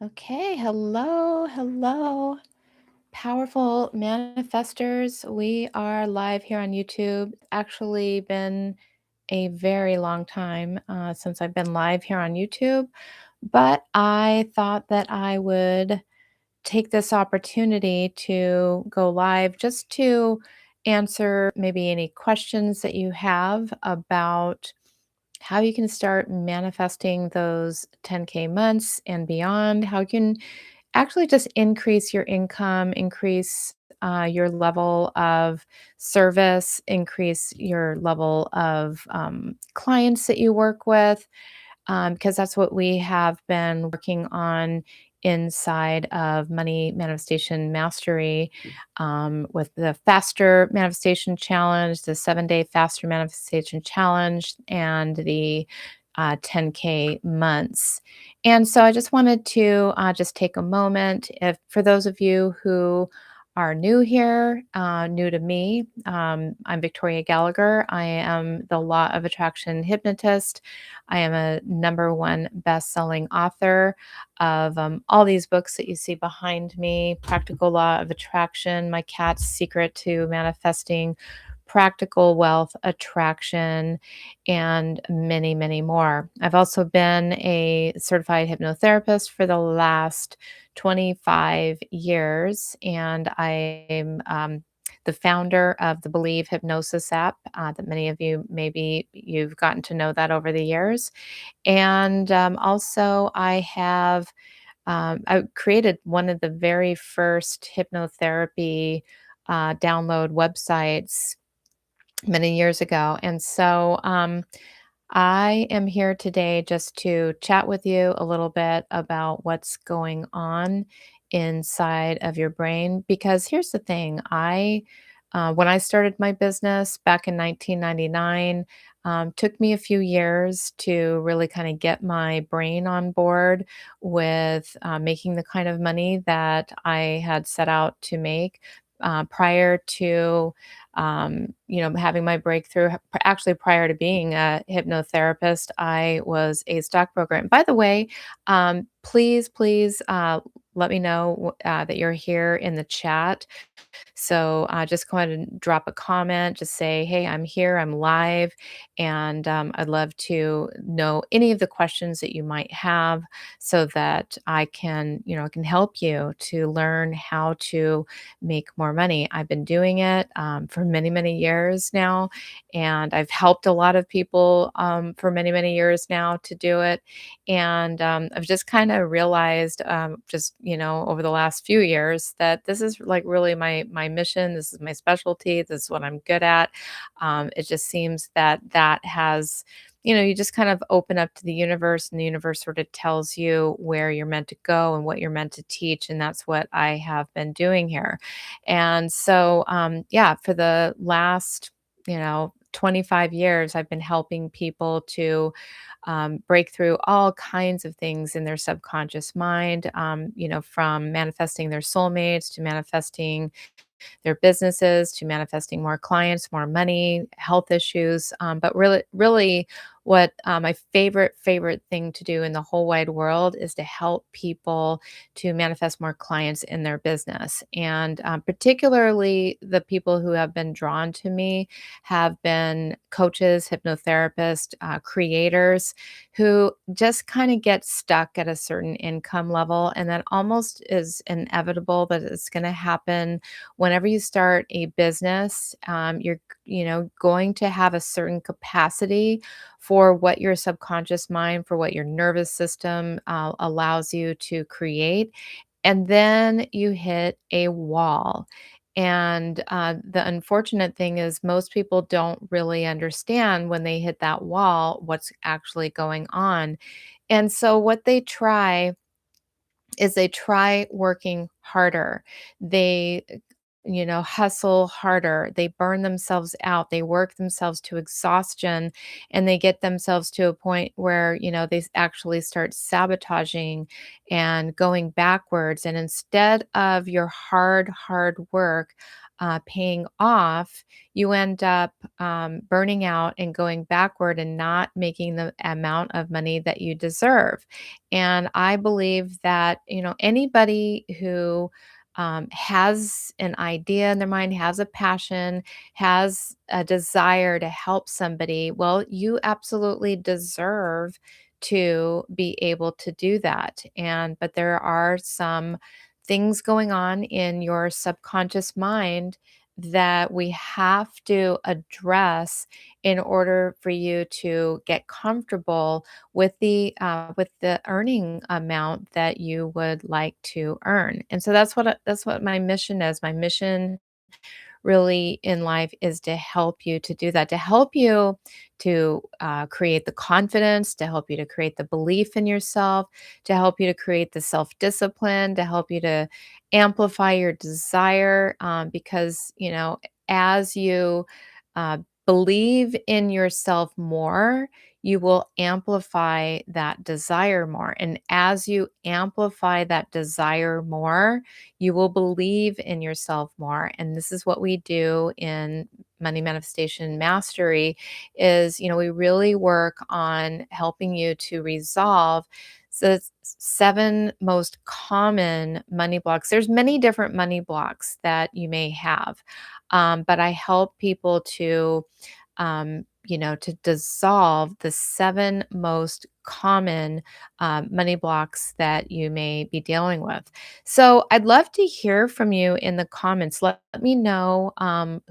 Okay, hello, hello, powerful manifestors. We are live here on YouTube. Actually, been a very long time since I've been live here on YouTube, but I thought that I would take this opportunity to go live just to answer maybe any questions that you have about how you can start manifesting those 10K months and beyond, how you can actually just increase your income, increase your level of service, increase your level of clients that you work with, because that's what we have been working on inside of Money Manifestation Mastery with the Faster Manifestation Challenge, the 7-day Faster Manifestation Challenge, and the 10K months. And so I just wanted to just take a moment. If for those of you who are new here, new to me, I'm Victoria Gallagher. I am the Law of Attraction hypnotist. I am a number one best-selling author of all these books that you see behind me: Practical Law of Attraction, My Cat's Secret to Manifesting Practical Wealth Attraction, and many, many more. I've also been a certified hypnotherapist for the last 25 years, and I'm the founder of the Believe Hypnosis app that many of you maybe you've gotten to know that over the years. And also, I created one of the very first hypnotherapy download websites many years ago. And so I am here today just to chat with you a little bit about what's going on inside of your brain. Because here's the thing, when I started my business back in 1999, took me a few years to really kind of get my brain on board with making the kind of money that I had set out to make prior to having my breakthrough. Actually, prior to being a hypnotherapist, I was a stockbroker. And by the way, please let me know that you're here in the chat. So just go ahead and drop a comment. Just say, hey, I'm here, I'm live. And I'd love to know any of the questions that you might have so that I can help you to learn how to make more money. I've been doing it for many, many years now. And I've helped a lot of people for many, many years now to do it. And I've just kind of realized, over the last few years, that this is like really my mission. This is my specialty. This is what I'm good at. It just seems that has, you just kind of open up to the universe, and the universe sort of tells you where you're meant to go and what you're meant to teach. And that's what I have been doing here. And so, yeah, for the last, 25 years, I've been helping people to break through all kinds of things in their subconscious mind, from manifesting their soulmates to manifesting their businesses to manifesting more clients, more money, health issues. But really, what my favorite thing to do in the whole wide world is to help people to manifest more clients in their business. And particularly the people who have been drawn to me have been coaches, hypnotherapists, creators who just kind of get stuck at a certain income level. And that almost is inevitable that it's going to happen whenever you start a business. You're going to have a certain capacity for what your subconscious mind, for what your nervous system allows you to create, and then you hit a wall. And the unfortunate thing is, most people don't really understand when they hit that wall what's actually going on. And so, what they try is they try working harder. They hustle harder. They burn themselves out. They work themselves to exhaustion and they get themselves to a point where, they actually start sabotaging and going backwards. And instead of your hard work paying off, you end up burning out and going backward and not making the amount of money that you deserve. And I believe that, anybody who has an idea in their mind, has a passion, has a desire to help somebody, well, you absolutely deserve to be able to do that. But there are some things going on in your subconscious mind that we have to address in order for you to get comfortable with the earning amount that you would like to earn. And so that's what my mission is. My mission really in life is to help you to do that, to help you to create the confidence, to help you to create the belief in yourself, to help you to create the self discipline, to help you to amplify your desire. Because, as you uh, believe in yourself more, you will amplify that desire more. And as you amplify that desire more, you will believe in yourself more. And this is what we do in money manifestation mastery is, we really work on helping you to resolve the seven most common money blocks. There's many different money blocks that you may have, but I help people to dissolve the seven most common money blocks that you may be dealing with. So I'd love to hear from you in the comments. Let me know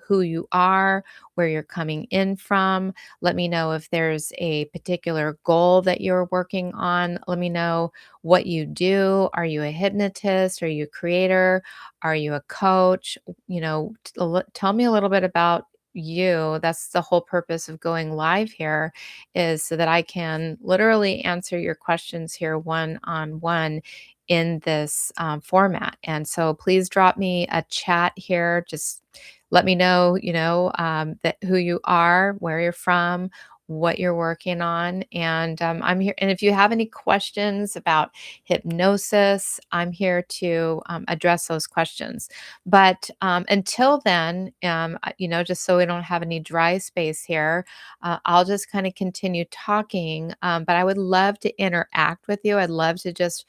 who you are, where you're coming in from. Let me know if there's a particular goal that you're working on. Let me know what you do. Are you a hypnotist? Are you a creator? Are you a coach? Tell me a little bit about you. That's the whole purpose of going live here is so that I can literally answer your questions here one on one in this format. And so please drop me a chat here. Just let me know, that who you are, where you're from, what you're working on. And I'm here. And if you have any questions about hypnosis, I'm here to address those questions. But until then, just so we don't have any dry space here, I'll just kind of continue talking. But I would love to interact with you. I'd love to just,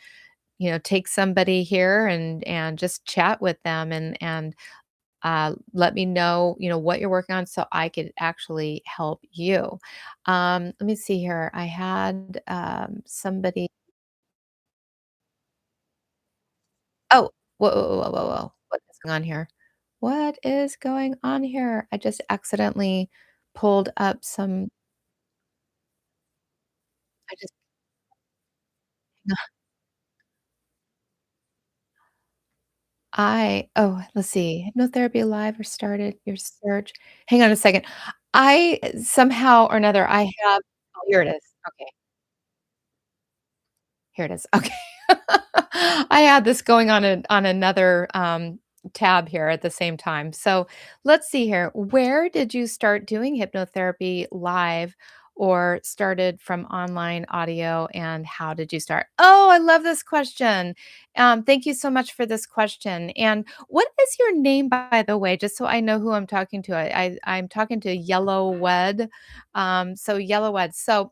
take somebody here and just chat with them and let me know, what you're working on so I could actually help you. Let me see here. I had somebody. Oh, whoa. What is going on here? What is going on here? I just accidentally pulled up some I just let's see. Hypnotherapy live or started your search. Hang on a second. I somehow or another, I have oh, here it is. Okay. Here it is. Okay. I had this going on another, tab here at the same time. So, let's see here. Where did you start doing hypnotherapy live or started from online audio, and how did you start? Oh, I love this question. Thank you so much for this question. And what is your name, by the way, just so I know who I'm talking to? I'm talking to Yellow Wed. So Yellow Wed. So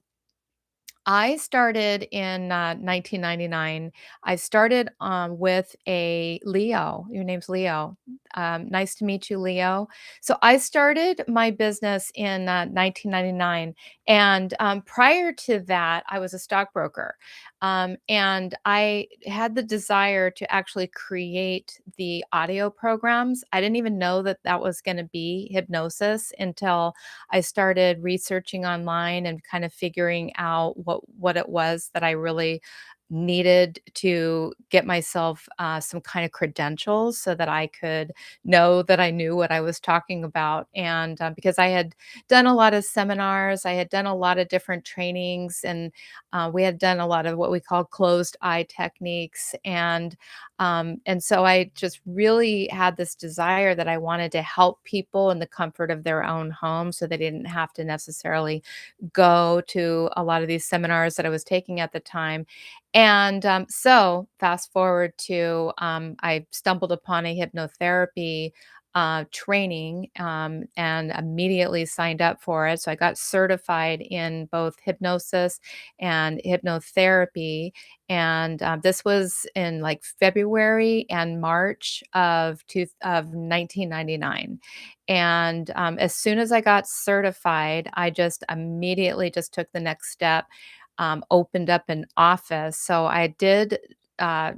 I started in 1999. I started with a Leo. Your name's Leo. Nice to meet you, Leo. So I started my business in 1999. And prior to that, I was a stockbroker. And I had the desire to actually create the audio programs. I didn't even know that that was going to be hypnosis until I started researching online and kind of figuring out what it was that I really needed to get myself some kind of credentials so that I could know that I knew what I was talking about. And because I had done a lot of seminars, I had done a lot of different trainings, and we had done a lot of what we call closed eye techniques. And so I just really had this desire that I wanted to help people in the comfort of their own home so they didn't have to necessarily go to a lot of these seminars that I was taking at the time. And so, fast forward to I stumbled upon a hypnotherapy training and immediately signed up for it. So, I got certified in both hypnosis and hypnotherapy. And this was in like February and March of 1999. And as soon as I got certified, I just immediately just took the next step, opened up an office. So I did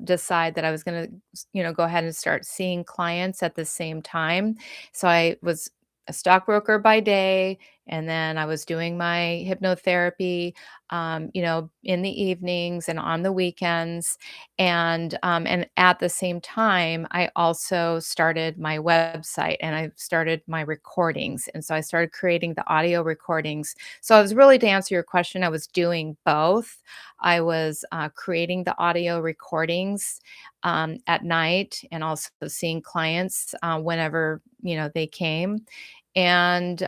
decide that I was going to, go ahead and start seeing clients at the same time. So I was a stockbroker by day, and then I was doing my hypnotherapy, in the evenings and on the weekends. And at the same time, I also started my website and I started my recordings. And so I started creating the audio recordings. So I was really, to answer your question, I was doing both. I was creating the audio recordings at night and also seeing clients whenever they came. And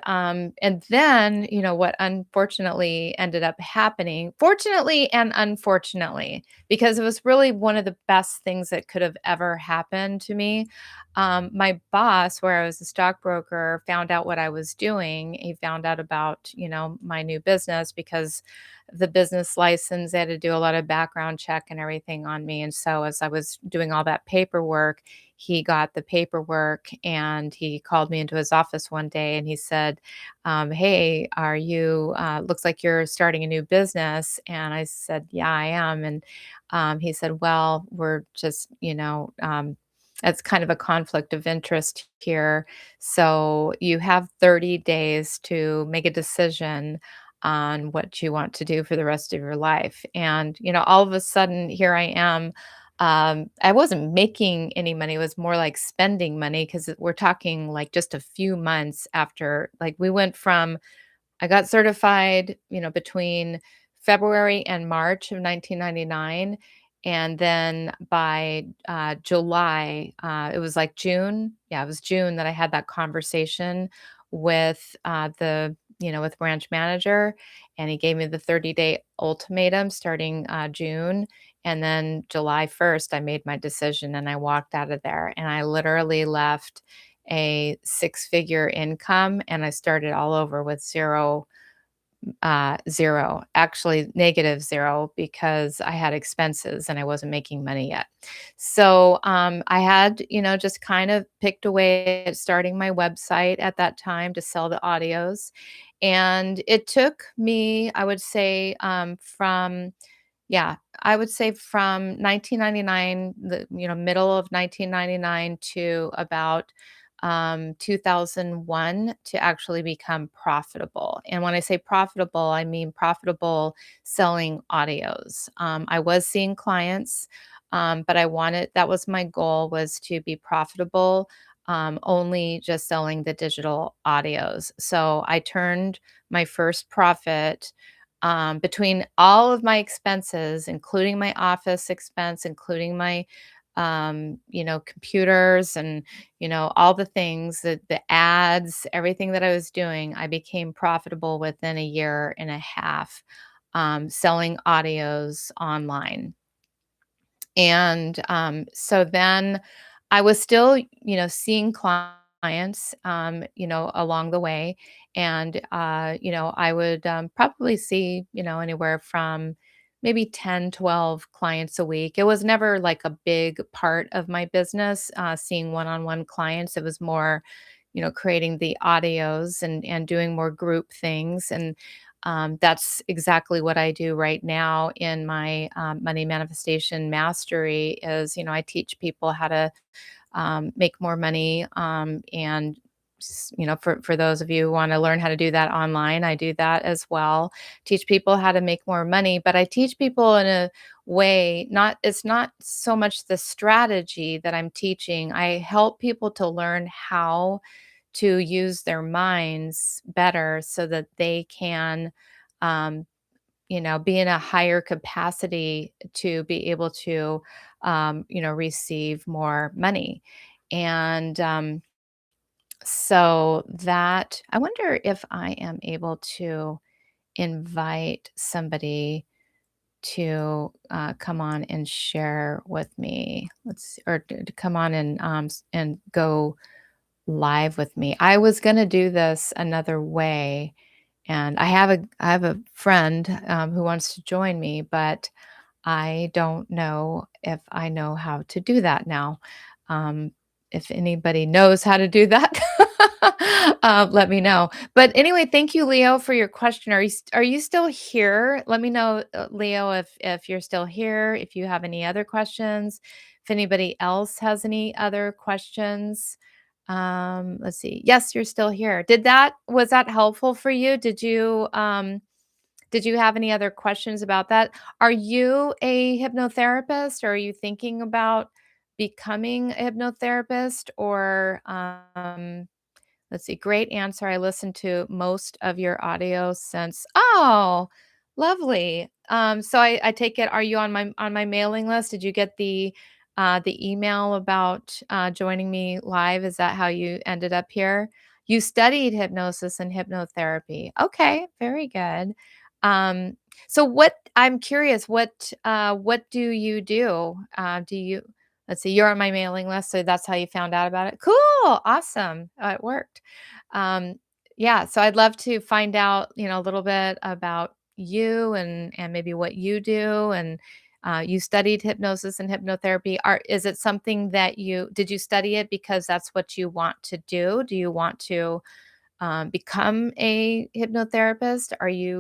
then, what unfortunately ended up happening, fortunately and unfortunately, because it was really one of the best things that could have ever happened to me. My boss, where I was a stockbroker, found out what I was doing. He found out about, my new business because the business license, they had to do a lot of background check and everything on me. And so as I was doing all that paperwork, he got the paperwork and he called me into his office one day and he said, hey, looks like you're starting a new business. And I said, yeah, I am. And he said, well, we're just, it's kind of a conflict of interest here. So you have 30 days to make a decision on what you want to do for the rest of your life. And, all of a sudden, here I am. I wasn't making any money. It was more like spending money because we're talking like just a few months after, like, we went from I got certified, between February and March of 1999. And then by July, it was like June. Yeah, it was June that I had that conversation with with branch manager. And he gave me the 30-day ultimatum starting June. And then July 1st, I made my decision and I walked out of there. And I literally left a six-figure income, and I started all over with zero, actually negative zero, because I had expenses and I wasn't making money yet. So I had, just kind of picked away at starting my website at that time to sell the audios. And it took me, I would say, I would say from 1999, middle of 1999 to about 2001 to actually become profitable. And when I say profitable, I mean profitable selling audios. I was seeing clients, but that was my goal, was to be profitable, only just selling the digital audios. So I turned my first profit between all of my expenses, including my office expense, including my computers and, all the things, the ads, everything that I was doing, I became profitable within a year and a half, selling audios online. And so then I was still, seeing clients, along the way. And, I would probably see, anywhere from maybe 10, 12 clients a week. It was never like a big part of my business, seeing one on one clients. It was more, creating the audios and doing more group things. And that's exactly what I do right now in my money manifestation mastery. Is I teach people how to make more money and for those of you who want to learn how to do that online, I do that as well. Teach people how to make more money, but I teach people in a way, not it's not so much the strategy that I'm teaching. I help people to learn how to use their minds better so that they can um, be in a higher capacity to be able to, receive more money. And so that I wonder if I am able to invite somebody to come on and share with me. Or to come on and and go live with me. I was going to do this another way, and I have a friend who wants to join me, but I don't know if I know how to do that now. Um, if anybody knows how to do that, let me know. But anyway, thank you, Leo, for your question. Are you still here? Let me know, Leo, if you're still here. If you have any other questions, if anybody else has any other questions. Let's see. Yes, you're still here. Was that helpful for you? Did you have any other questions about that? Are you a hypnotherapist, or are you thinking about becoming a hypnotherapist? Or, let's see, great answer. I listened to most of your audio since. Oh, lovely. So I take it, are you on my mailing list? Did you get the email about joining me live? Is that how you ended up here? You studied hypnosis and hypnotherapy. Okay, very good. Um, so I'm curious, what do you do? Do you Let's see, you're on my mailing list, so that's how you found out about it. Cool, awesome. It worked. Um, yeah, so I'd love to find out, a little bit about you and maybe what you do. And you studied hypnosis and hypnotherapy. Is it something that did you study it because that's what you want to do? Do you want to become a hypnotherapist?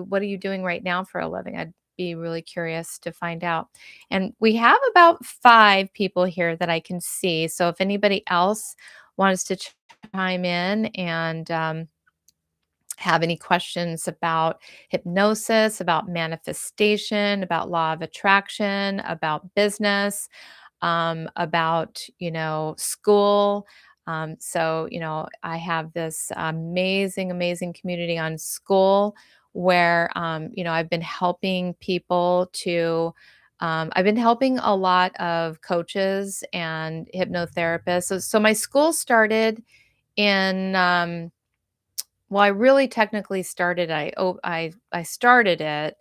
What are you doing right now for a living? I'd be really curious to find out. And we have about 5 people here that I can see. So if anybody else wants to chime in and have any questions about hypnosis, about manifestation, about law of attraction, about business, about school. So I have this amazing community on school where I've been helping people to. I've been helping a lot of coaches and hypnotherapists. So my school started in well, I really technically started. I started it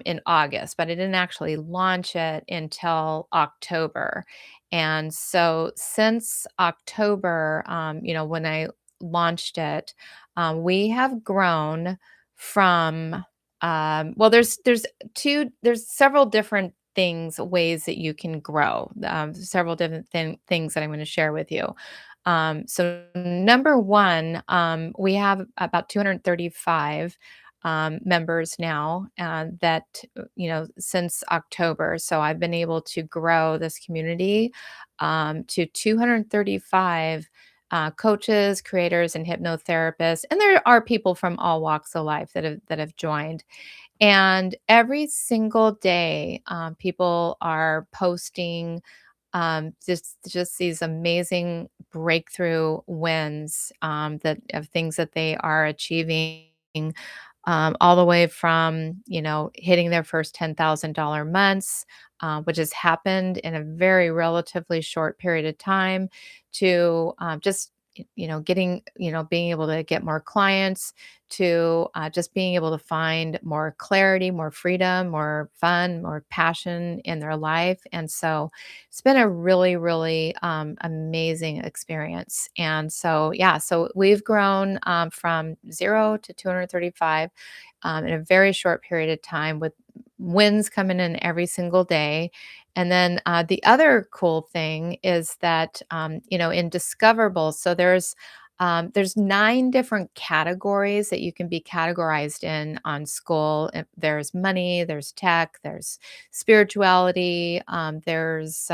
in August, but I didn't actually launch it until October. And so since October, when I launched it, we have grown from well, there's several different ways that you can grow. Several different things that I'm going to share with you. So number one, we have about 235 members now, that since October. So I've been able to grow this community to 235 coaches, creators, and hypnotherapists. And there are people from all walks of life that have joined. And every single day, people are posting just these amazing breakthrough wins, that of things that they are achieving, all the way from hitting their first $10,000 months, which has happened in a very relatively short period of time, to just getting being able to get more clients, to just being able to find more clarity, more freedom, more fun, more passion in their life. And so it's been a really amazing experience. And so yeah, so we've grown from 0 to 235 in a very short period of time, with wins coming in every single day. And then the other cool thing is that in Discoverable, so there's 9 different categories that you can be categorized in on school. There's money, there's tech, there's spirituality, there's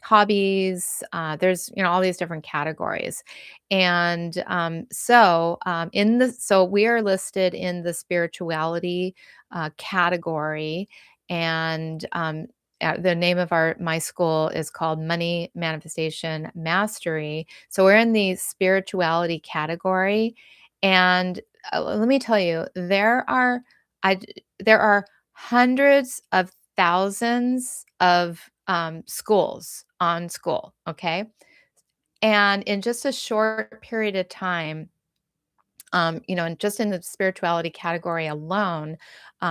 hobbies. There's all these different categories, and so we are listed in the spirituality category, and the name of our my school is called Money Manifestation Mastery. So we're in the spirituality category, and let me tell you, there are hundreds of thousands of schools on school, okay? And in just a short period of time, and just in the spirituality category alone,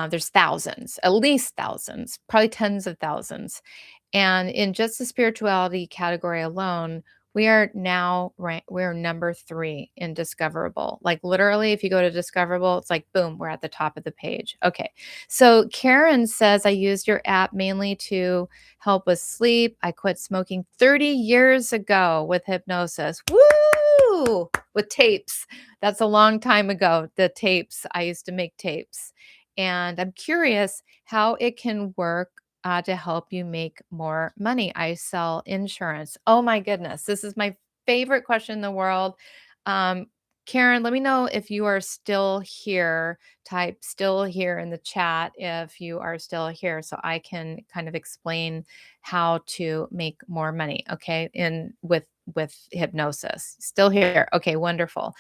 there's thousands, at least thousands, probably tens of thousands. And in just the spirituality category alone, we're number 3 in Discoverable. Like literally, if you go to Discoverable, it's like boom, we're at the top of the page. Okay. So Karen says, I used your app mainly to help with sleep. I quit smoking 30 years ago with hypnosis. Woo! With tapes. That's a long time ago. The tapes. I used to make tapes. And I'm curious how it can work to help you make more money. I sell insurance. Oh my goodness. This is my favorite question in the world. Um, Karen, let me know if you are still here. Type still here in the chat if you are still here so I can kind of explain how to make more money, okay? In with hypnosis. Still here. Okay, wonderful.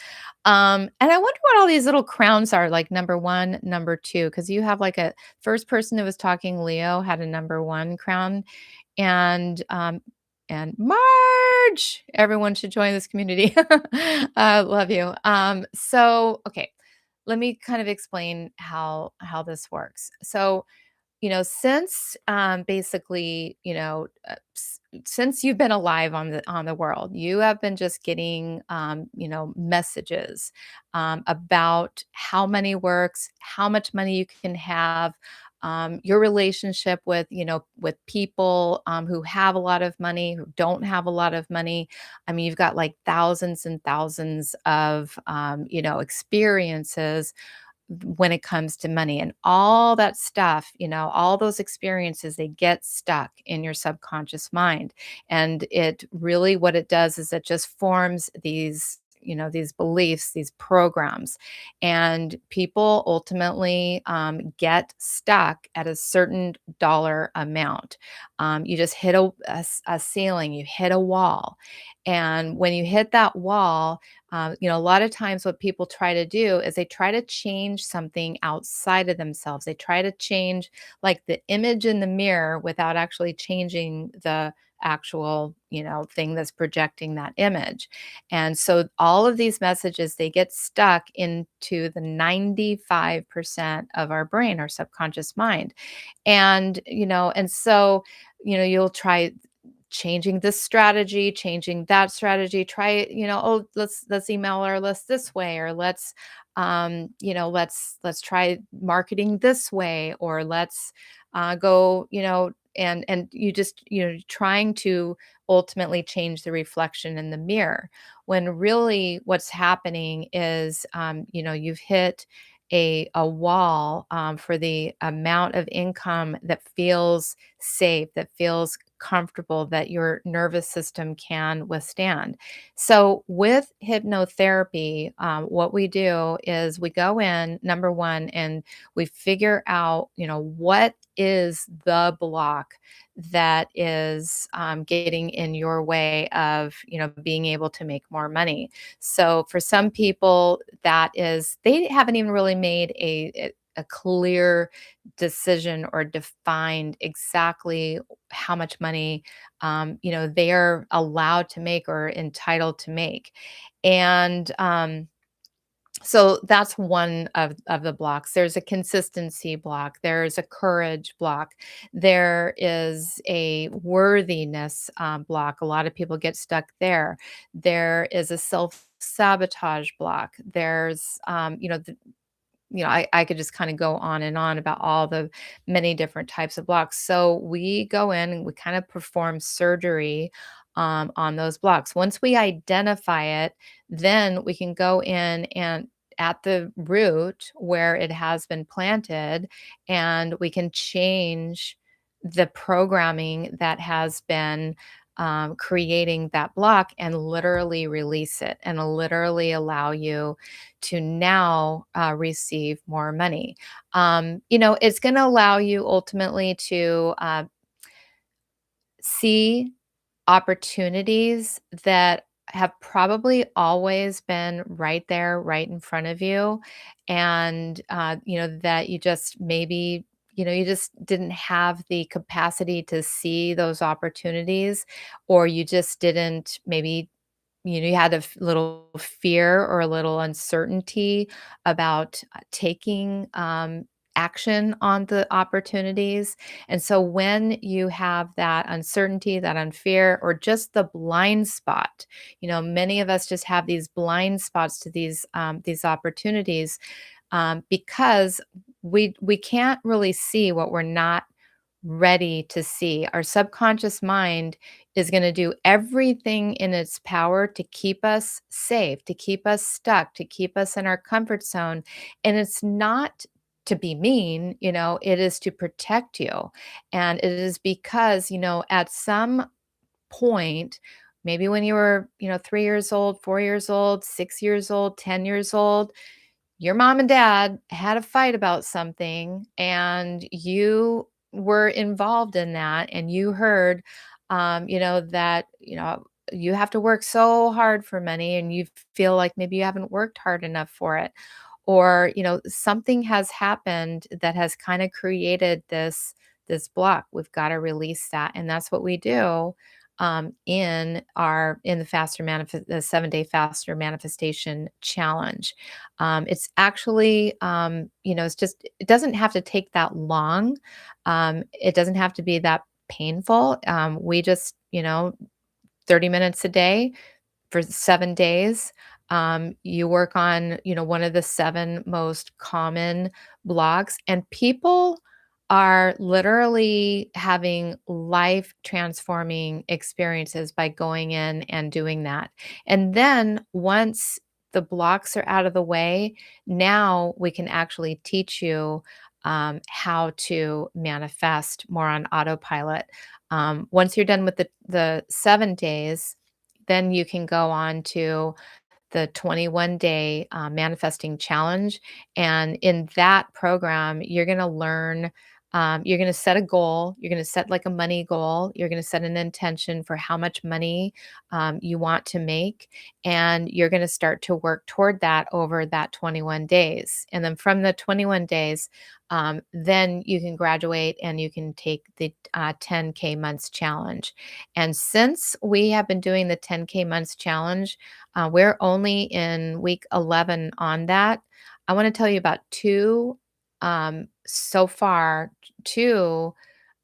And I wonder what all these little crowns are, like number 1, number 2, because you have like a first person who was talking, Leo, had a number 1 crown, and Marge, everyone should join this community. Love you. Okay, let me kind of explain how this works. So since basically, since you've been alive on the world, you have been just getting, messages about how money works, how much money you can have, your relationship with, with people who have a lot of money, who don't have a lot of money. I mean, you've got like thousands and thousands of, experiences when it comes to money and all that stuff, all those experiences, they get stuck in your subconscious mind. And it really, what it does is it just forms these beliefs, these programs. And people ultimately get stuck at a certain dollar amount. You just hit a ceiling, you hit a wall. And when you hit that wall, a lot of times what people try to do is they try to change something outside of themselves. They try to change like the image in the mirror without actually changing the actual, thing that's projecting that image. And so all of these messages, they get stuck into the 95% of our brain, our subconscious mind. And you'll try changing this strategy, changing that strategy, try it, oh, let's email our list this way, or let's try marketing this way, or let's go, and you just, trying to ultimately change the reflection in the mirror, when really what's happening is, you've hit a wall for the amount of income that feels safe, that feels comfortable, that your nervous system can withstand. So, with hypnotherapy, what we do is we go in, number 1, and we figure out, what is the block that is getting in your way of, being able to make more money. So, for some people, that is, they haven't even really made a clear decision or defined exactly how much money they're allowed to make or entitled to make. And so that's one of the blocks. There's a consistency block, there's a courage block, there is a worthiness block. A lot of people get stuck there. There is a self-sabotage block. There's I could just kind of go on and on about all the many different types of blocks. So we go in and we kind of perform surgery on those blocks. Once we identify it, then we can go in and at the root where it has been planted, and we can change the programming that has been creating that block and literally release it and literally allow you to now receive more money. It's going to allow you ultimately to see opportunities that have probably always been right there, right in front of you. And, that you just maybe, you just didn't have the capacity to see those opportunities, or you just didn't maybe you had a little fear or a little uncertainty about taking action on the opportunities. And so when you have that uncertainty, that unfear, or just the blind spot, many of us just have these blind spots to these opportunities, because we can't really see what we're not ready to see. Our subconscious mind is going to do everything in its power to keep us safe, to keep us stuck, to keep us in our comfort zone. And it's not to be mean, it is to protect you. And it is because, at some point, maybe when you were, 3 years old, 4 years old, 6 years old, 10 years old, your mom and dad had a fight about something and you were involved in that, and you heard that you have to work so hard for money, and you feel like maybe you haven't worked hard enough for it, or something has happened that has kind of created this block. We've got to release that, and that's what we do in the the 7-day faster manifestation challenge. It's actually, it doesn't have to take that long. It doesn't have to be that painful. We just, 30 minutes a day for 7 days. You work on, one of the 7 most common blocks, and people are literally having life transforming experiences by going in and doing that. And then once the blocks are out of the way, now we can actually teach you how to manifest more on autopilot. Once you're done with the 7 days, then you can go on to the 21-day manifesting challenge. And in that program, you're going to learn, you're going to set a goal. You're going to set like a money goal. You're going to set an intention for how much money you want to make. And you're going to start to work toward that over that 21 days. And then from the 21 days, then you can graduate and you can take the 10K months challenge. And since we have been doing the 10K months challenge, we're only in week 11 on that. I want to tell you about two so far, two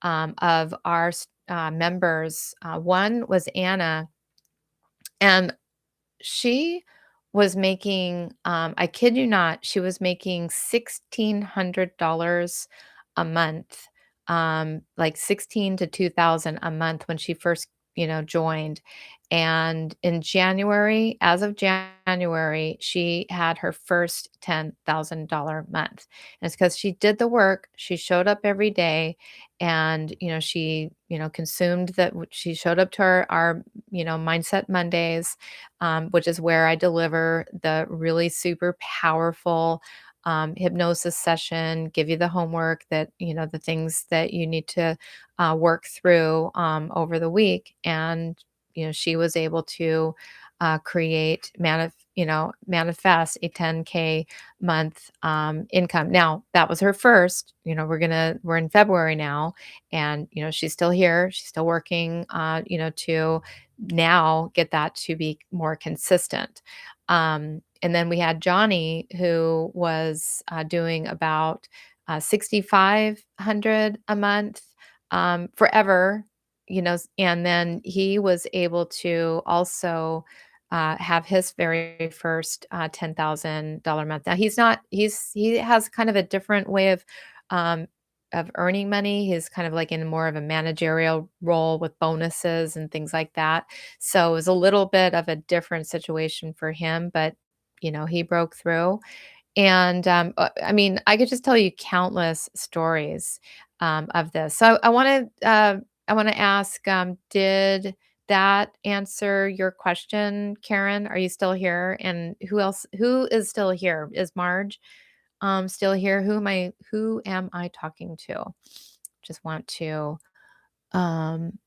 of our members. One was Anna, and she was making, I kid you not, she was making $1,600 a month, like 16 to 2,000 a month when she first, joined. And in January, as of January, she had her first $10,000 month. And it's because she did the work. She showed up every day, and, she, consumed that. She showed up to our Mindset Mondays, which is where I deliver the really super powerful hypnosis session, give you the homework that, the things that you need to work through over the week. And, she was able to manifest a 10K month income. Now, that was her first. We're in February now, and, she's still here. She's still working, to now get that to be more consistent. And then we had Johnny, who was doing about 6,500 a month forever, and then he was able to also have his very first $10,000 month. Now he has kind of a different way of earning money. He's kind of like in more of a managerial role with bonuses and things like that. So it was a little bit of a different situation for him, but he broke through. And I mean, I could just tell you countless stories of this. So I want to ask, did that answer your question, Karen? Are you still here? And who is still here? Is Marge still here? Who am I talking to? Just want to um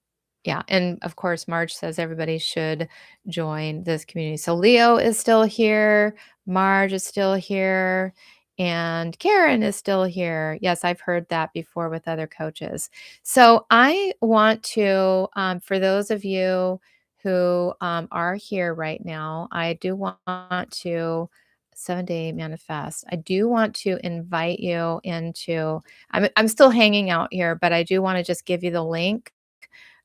yeah, and of course, Marge says everybody should join this community. So Leo is still here, Marge is still here, and Karen is still here. Yes, I've heard that before with other coaches. So I want to, for those of you who are here right now, I do want to 7-day manifest. I do want to invite you into. I'm still hanging out here, but I do want to just give you the link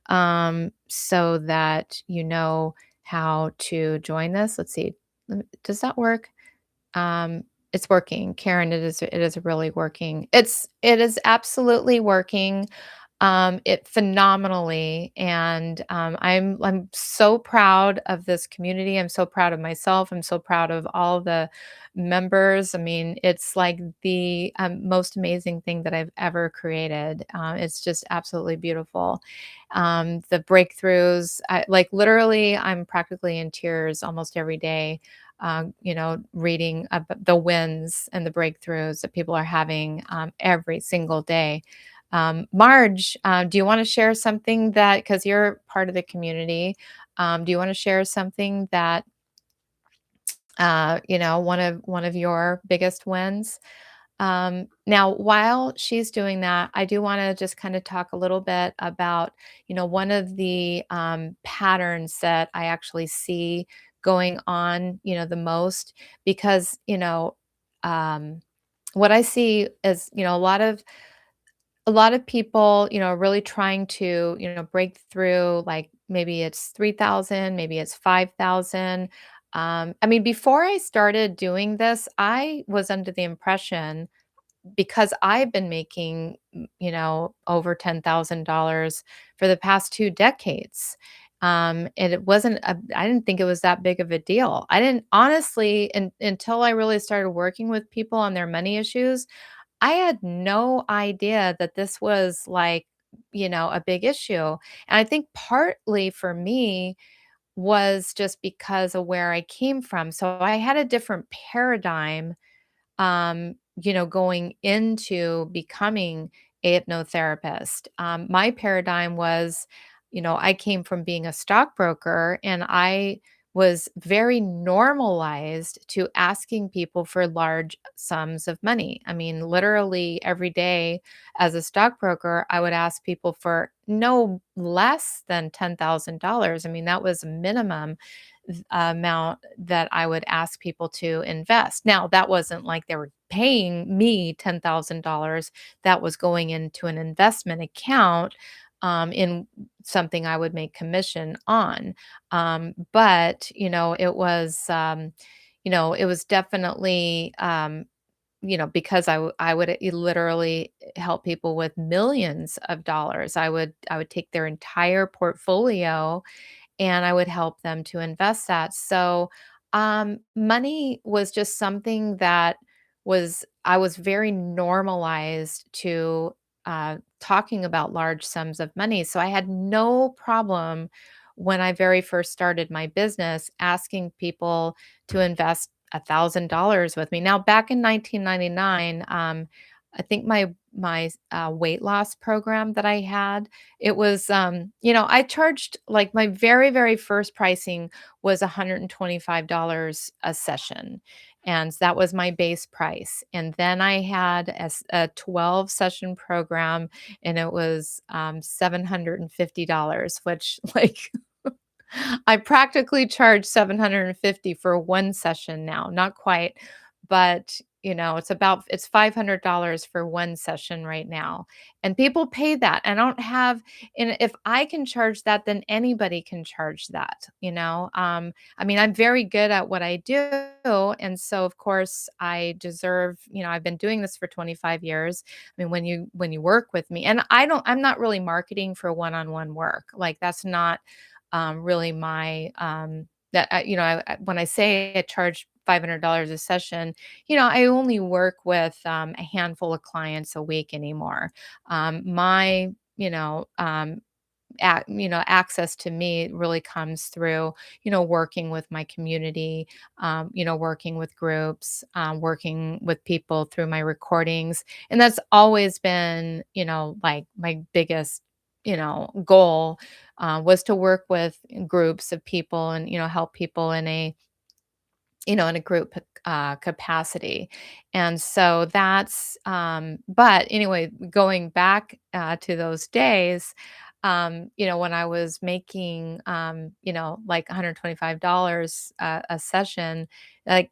so that you know how to join this. Let's see. Does that work? It's working. Karen, it is really working. It is absolutely working. It phenomenally, and I'm so proud of this community. I'm so proud of myself. I'm so proud of all the members. I mean, it's like the most amazing thing that I've ever created. It's just absolutely beautiful. The breakthroughs, like literally, I'm practically in tears almost every day. Reading the wins and the breakthroughs that people are having every single day. Marge, do you want to share something that, because you're part of the community, do you want to share something that, one of your biggest wins? Now, while she's doing that, I do want to just kind of talk a little bit about, one of the patterns that I actually see going on, the most, because, um, what I see is, a lot of people, are really trying to, break through, like maybe it's 3,000, maybe it's 5,000. I mean, before I started doing this, I was under the impression, because I've been making, over $10,000 for the past 2 decades. And I didn't think it was that big of a deal. I didn't honestly, until I really started working with people on their money issues, I had no idea that this was like, a big issue. And I think partly for me was just because of where I came from. So I had a different paradigm, going into becoming a hypnotherapist. My paradigm was, I came from being a stockbroker, and I was very normalized to asking people for large sums of money. I mean, literally every day as a stockbroker, I would ask people for no less than $10,000. I mean, that was minimum amount that I would ask people to invest. Now, that wasn't like they were paying me $10,000. That was going into an investment account in something I would make commission on. But, it was definitely, because I would literally help people with millions of dollars. I would take their entire portfolio and I would help them to invest that. So, money was just something that I was very normalized to talking about large sums of money. So I had no problem when I very first started my business asking people to invest $1,000 with me. Now, back in 1999, I think my weight loss program that I had, it was, I charged, like, my very, very first pricing was $125 a session, and that was my base price. And then I had a 12 session program, and it was $750, which, like, I practically charge 750 for one session now, not quite, but it's $500 for one session right now. And people pay that. I don't have and if I can charge that, then anybody can charge that. I mean, I'm very good at what I do, and so of course I deserve, I've been doing this for 25 years. I mean, when you work with me, and I'm not really marketing for one-on-one work. Like, that's not really my that when I say I charge $500 a session, I only work with a handful of clients a week anymore. My access to me really comes through, working with my community, working with groups, working with people through my recordings. And that's always been, like my biggest, goal, was to work with groups of people and, help people in a group capacity. And so but anyway, going back to those days, when I was making, like $125 a session, like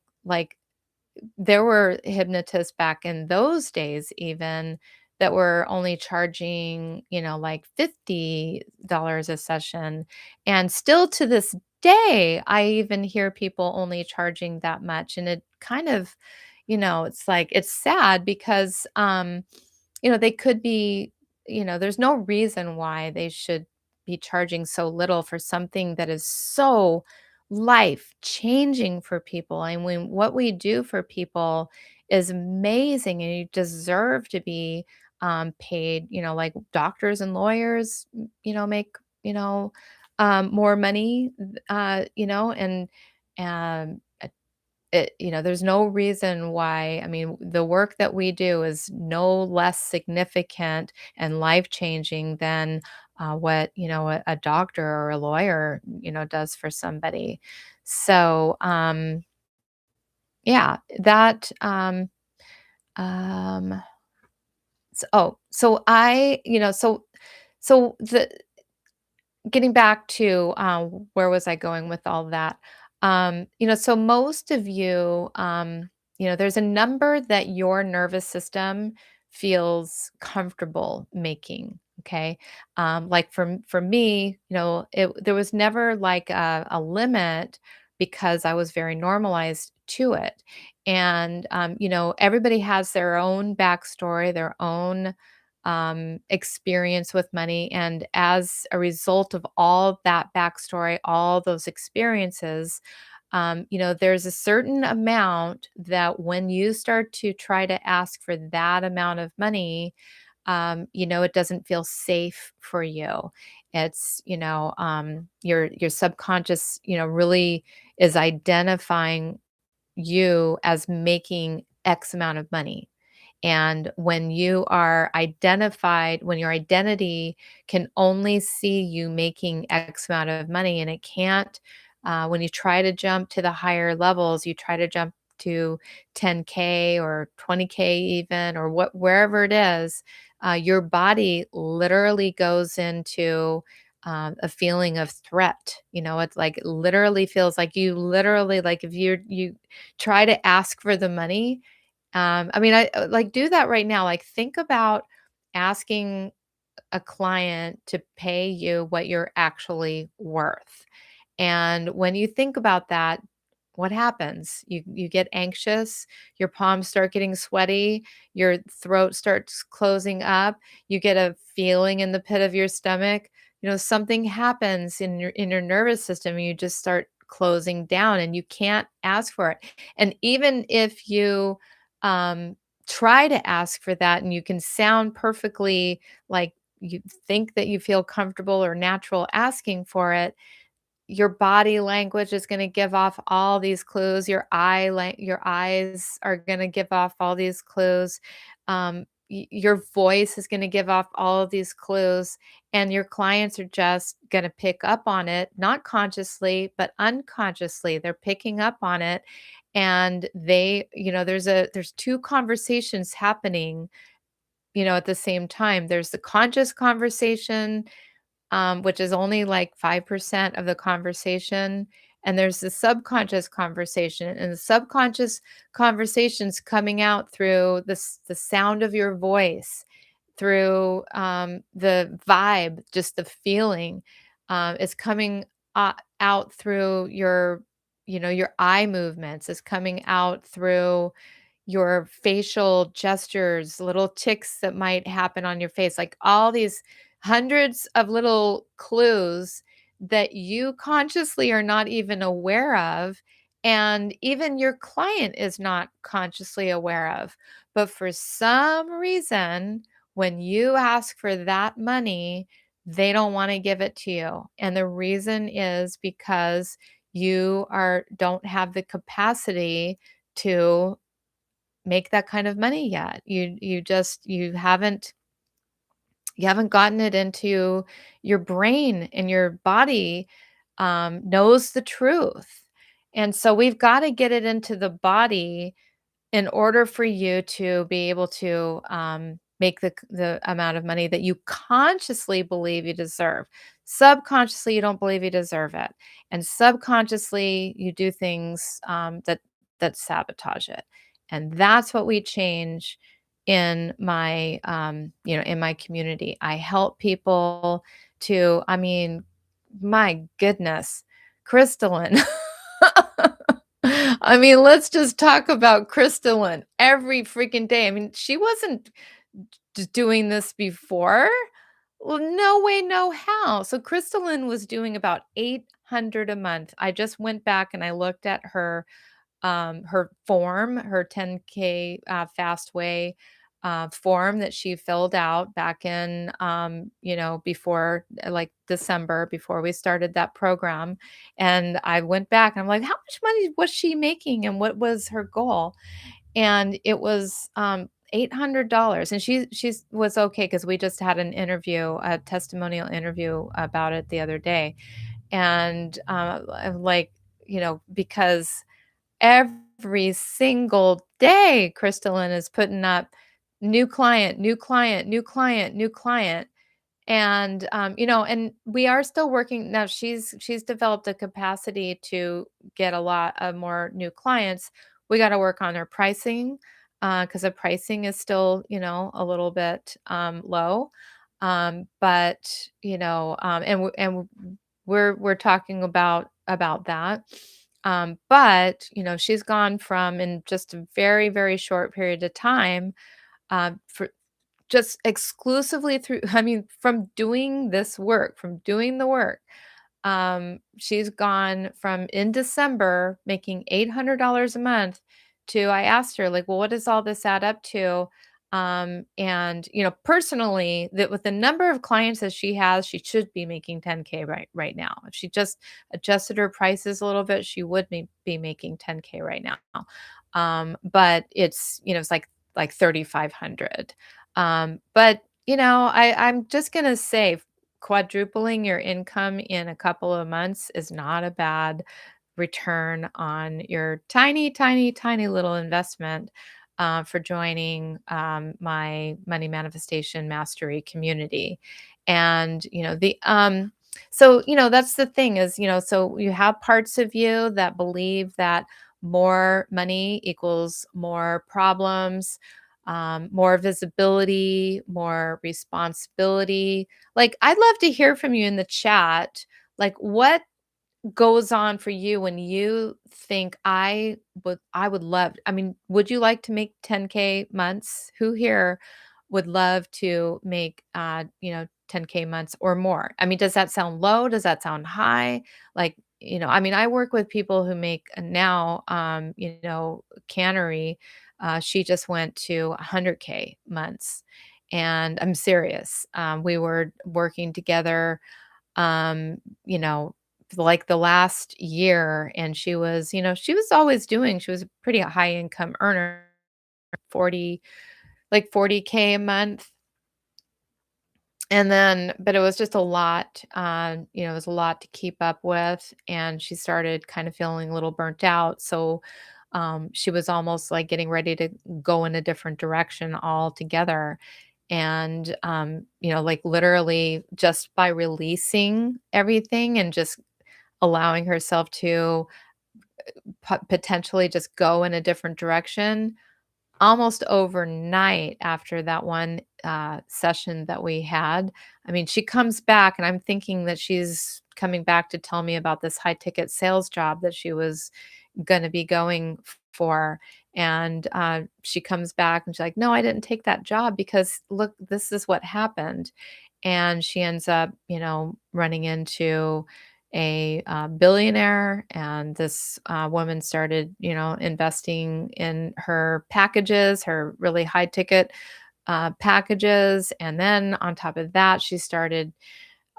there were hypnotists back in those days even that were only charging, like $50 a session. And still to this day, I even hear people only charging that much. And it kind of, it's like it's sad because they could be, there's no reason why they should be charging so little for something that is so life changing for people. And when what we do for people is amazing, and you deserve to be paid, like doctors and lawyers, make, more money, and there's no reason why. I mean, the work that we do is no less significant and life-changing than, what, a doctor or a lawyer, does for somebody. So, yeah, that, um, so I so the getting back to, where was I going with all that? So most of you, there's a number that your nervous system feels comfortable making. Okay. Like for me, there was never like a limit because I was very normalized to it. And, everybody has their own backstory, their own experience with money. And as a result of all that backstory, all those experiences, there's a certain amount that when you start to try to ask for that amount of money, it doesn't feel safe for you. It's, your subconscious, really is identifying you as making X amount of money. And when your identity can only see you making X amount of money and it can't, when you try to jump to the higher levels, you try to jump to 10K or 20K even, or wherever it is, your body literally goes into a feeling of threat. It's like literally feels like you literally, like if you try to ask for the money, I mean, like, do that right now. Like, think about asking a client to pay you what you're actually worth. And when you think about that, what happens? You get anxious, your palms start getting sweaty, your throat starts closing up, you get a feeling in the pit of your stomach. Something happens in your nervous system, and you just start closing down and you can't ask for it. And even if you um try to ask for that and you can sound perfectly like you think that you feel comfortable or natural asking for it, your body language is gonna give off all these clues, your eyes are gonna give off all these clues, your voice is gonna give off all of these clues, and your clients are just gonna pick up on it, not consciously, but unconsciously, they're picking up on it, and there's 2 conversations happening, at the same time. There's the conscious conversation, which is only like 5% of the conversation. And there's the subconscious conversation, and the subconscious conversation's coming out through the sound of your voice, through the vibe, just the feeling, is coming out through your eye movements, is coming out through your facial gestures, little ticks that might happen on your face, like all these hundreds of little clues that you consciously are not even aware of. And even your client is not consciously aware of. But for some reason, when you ask for that money, They don't wanna give it to you, and the reason is because you are don't have the capacity to make that kind of money yet. You haven't gotten it into your brain, and your body, knows the truth. And so we've gotta get it into the body in order for you to be able to, make the amount of money that you consciously believe you deserve. Subconsciously, you don't believe you deserve it, and subconsciously, you do things, that sabotage it, and that's what we change in my, in my community. I help people to I mean, my goodness, Crystalline. I mean, let's just talk about Crystalline every freaking day. I mean, she wasn't doing this before. Well, no way, no how. So Crystalline was doing about 800 a month. I just went back and I looked at her form, her 10K Fastway form that she filled out back in, before like December, before we started that program. And I went back and I'm like, how much money was she making and what was her goal? And it was $800. And she's was okay because we just had an interview, a testimonial interview about it the other day. And I'm like, because every single day, Crystalline is putting up new client, new client, new client, new client. And, and we are still working now. She's developed a capacity to get a lot of more new clients. We got to work on her pricing because the pricing is still, a little bit low. But we're talking about that. But she's gone from in just a very, very short period of time, for just exclusively through I mean, from doing this work, from doing the work, she's gone from in December making $800 a month to I asked her, like, "Well, what does all this add up to?" And, personally, that with the number of clients that she has, she should be making 10K right now. If she just adjusted her prices a little bit, she would be making 10K right now. But it's like 3,500. But I'm just gonna say quadrupling your income in a couple of months is not a bad return on your tiny, tiny, tiny little investment for joining my money manifestation mastery community. And that's the thing is so you have parts of you that believe that more money equals more problems, more visibility, more responsibility. Like, I'd love to hear from you in the chat. Like, what goes on for you when you think I would love I mean, would you like to make 10K months? Who here would love to make 10K months or more? I mean, does that sound low? Does that sound high? Like, I mean, I work with people who make now Cannery, she just went to 100K months. And I'm serious. We were working together, um, you know, for like the last year, and she was always doing she was a pretty high income earner, 40 like 40K a month. And then but it was just a lot, it was a lot to keep up with, and she started kind of feeling a little burnt out. So she was almost like getting ready to go in a different direction altogether. And like literally just by releasing everything and just allowing herself to potentially just go in a different direction almost overnight after that one session that we had. I mean, she comes back, and I'm thinking that she's coming back to tell me about this high ticket sales job that she was going to be going for. And she comes back and she's like, no, I didn't take that job because look, this is what happened. And she ends up, running into a billionaire. And this woman started, investing in her packages, her really high ticket packages. And then on top of that, she started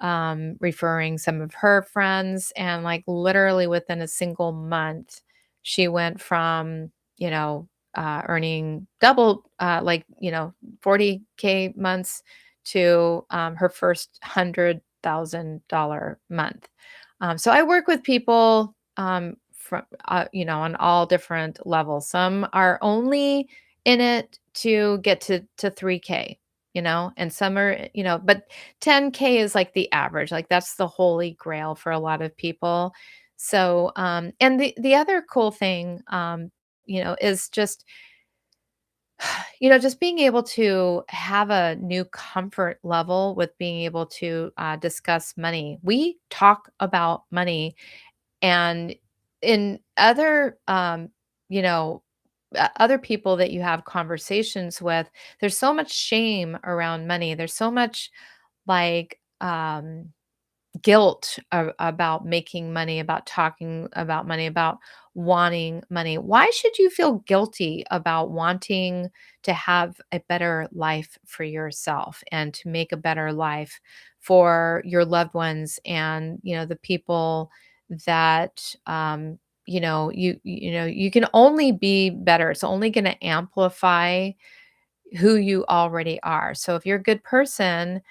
referring some of her friends. And like literally within a single month, she went from, earning double, 40K months to her first $100,000 month. So I work with people from, on all different levels. Some are only in it to get to 3K, and some are, but 10K is like the average, like that's the holy grail for a lot of people. So, and the other cool thing, is just, just being able to have a new comfort level with being able to discuss money. We talk about money, and in other, you know, other people that you have conversations with, there's so much shame around money. There's so much like guilt about making money, about talking about money, about wanting money. Why should you feel guilty about wanting to have a better life for yourself and to make a better life for your loved ones and, the people that you can only be better. It's only going to amplify who you already are. So if you're a good person,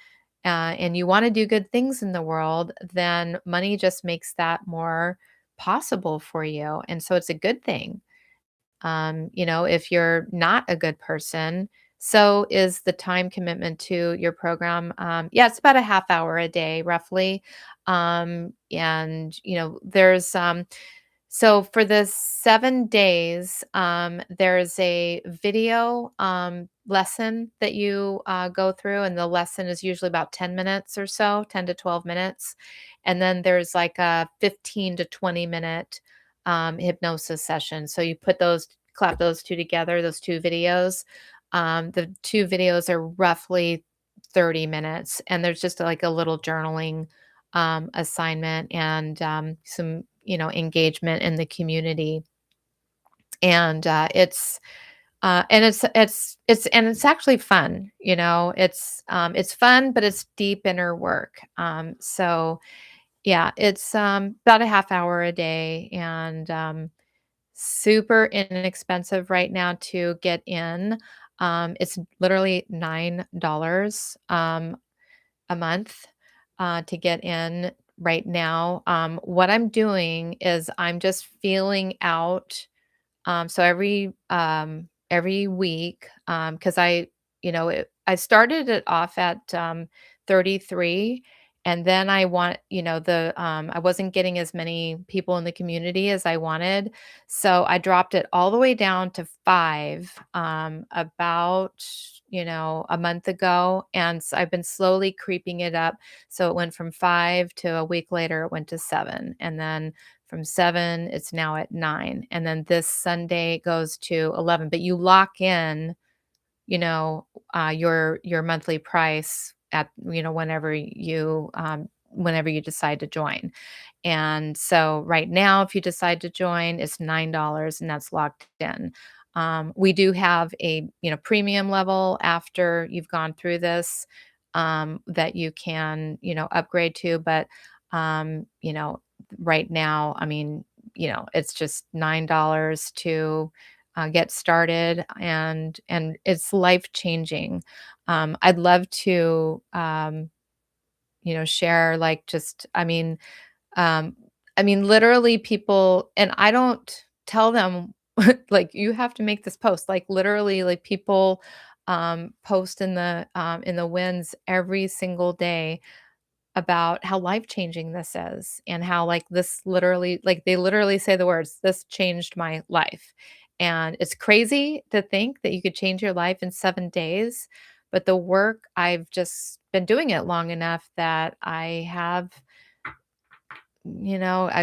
and you want to do good things in the world, then money just makes that more possible for you. And so it's a good thing. If you're not a good person, so is the time commitment to your program. Yeah, it's about a half hour a day, roughly. And, there's so for the 7 days, there's a video, lesson that you, go through, and the lesson is usually about 10 minutes or so, 10 to 12 minutes. And then there's like a 15 to 20-minute, hypnosis session. So you clap those 2 together, those 2 videos. The 2 videos are roughly 30 minutes, and there's just like a little journaling assignment and some engagement in the community. And it's actually fun. It's fun, but it's deep inner work. So yeah, it's about a half hour a day, and super inexpensive right now to get in. It's literally $9 a month to get in right now. What I'm doing is I'm just feeling out. So every week, because I started it off at 33, and then I wasn't getting as many people in the community as I wanted, so I dropped it all the way down to 5 about a month ago, and I've been slowly creeping it up. So it went from 5 to a week later, it went to 7, and then from 7, it's now at 9, and then this Sunday goes to 11, but you lock in, your monthly price at, whenever you decide to join. And so right now, if you decide to join, it's $9 and that's locked in. We do have a, premium level after you've gone through this, that you can, upgrade to, but, right now, I mean, it's just $9 to get started, and it's life changing. I'd love to, share like just, um, literally people, and I don't tell them like you have to make this post. Like literally, like people post in the wins every single day about how life-changing this is, and how, like, this literally, like, they literally say the words, "This changed my life." And it's crazy to think that you could change your life in 7 days, but the work, I've just been doing it long enough that I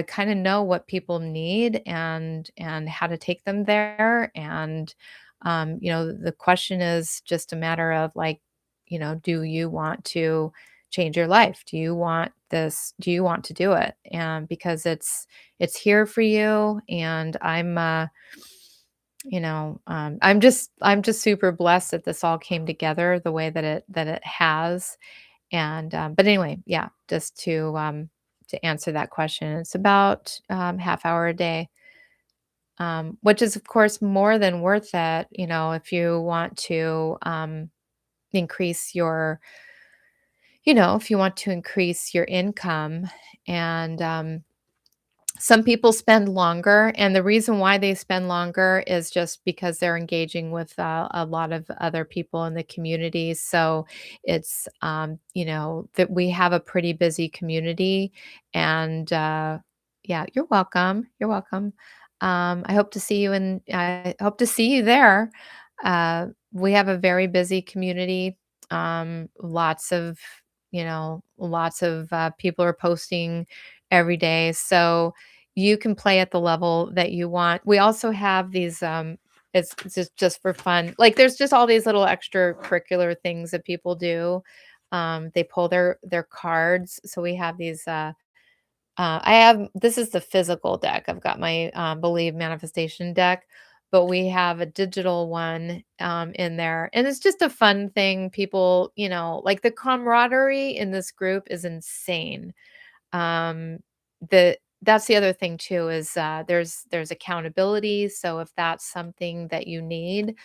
kinda know what people need, and how to take them there. And, the question is just a matter of, like, do you want to change your life? Do you want this? Do you want to do it? And because it's here for you, and I'm just super blessed that this all came together the way that it has. And, but anyway, yeah, just to answer that question, it's about, half hour a day, which is, of course, more than worth it, if you want to, increase your if you want to increase your income. And, some people spend longer, and the reason why they spend longer is just because they're engaging with, a lot of other people in the community. So it's, that we have a pretty busy community. And yeah, you're welcome. You're welcome. I hope to see you there. We have a very busy community. Lots of people are posting every day. So you can play at the level that you want. We also have these, it's just for fun. Like, there's just all these little extracurricular things that people do. They pull their cards. So we have these, I have this is the physical deck. I've got my, Believe manifestation deck, but we have a digital one, in there, and it's just a fun thing. People, like, the camaraderie in this group is insane. That's the other thing too, is, there's accountability. So if that's something that you need,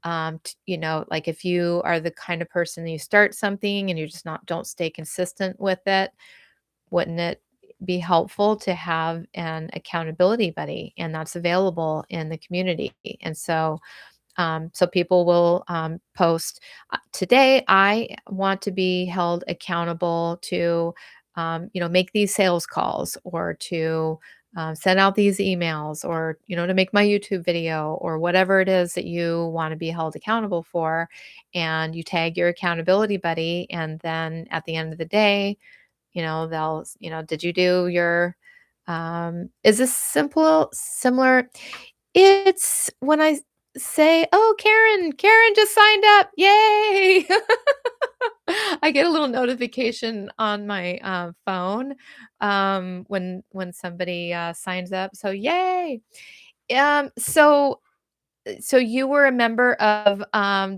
like, if you are the kind of person that you start something and you just not don't stay consistent with it, wouldn't it be helpful to have an accountability buddy? And that's available in the community. And so people will, post, today I want to be held accountable to, make these sales calls, or to, send out these emails, or, to make my YouTube video, or whatever it is that you want to be held accountable for. And you tag your accountability buddy. And then at the end of the day, they'll, did you do your, is this similar? It's when I say, "Oh, Karen just signed up. Yay." I get a little notification on my, phone, when somebody, signs up. So yay. Um, so so you were a member of,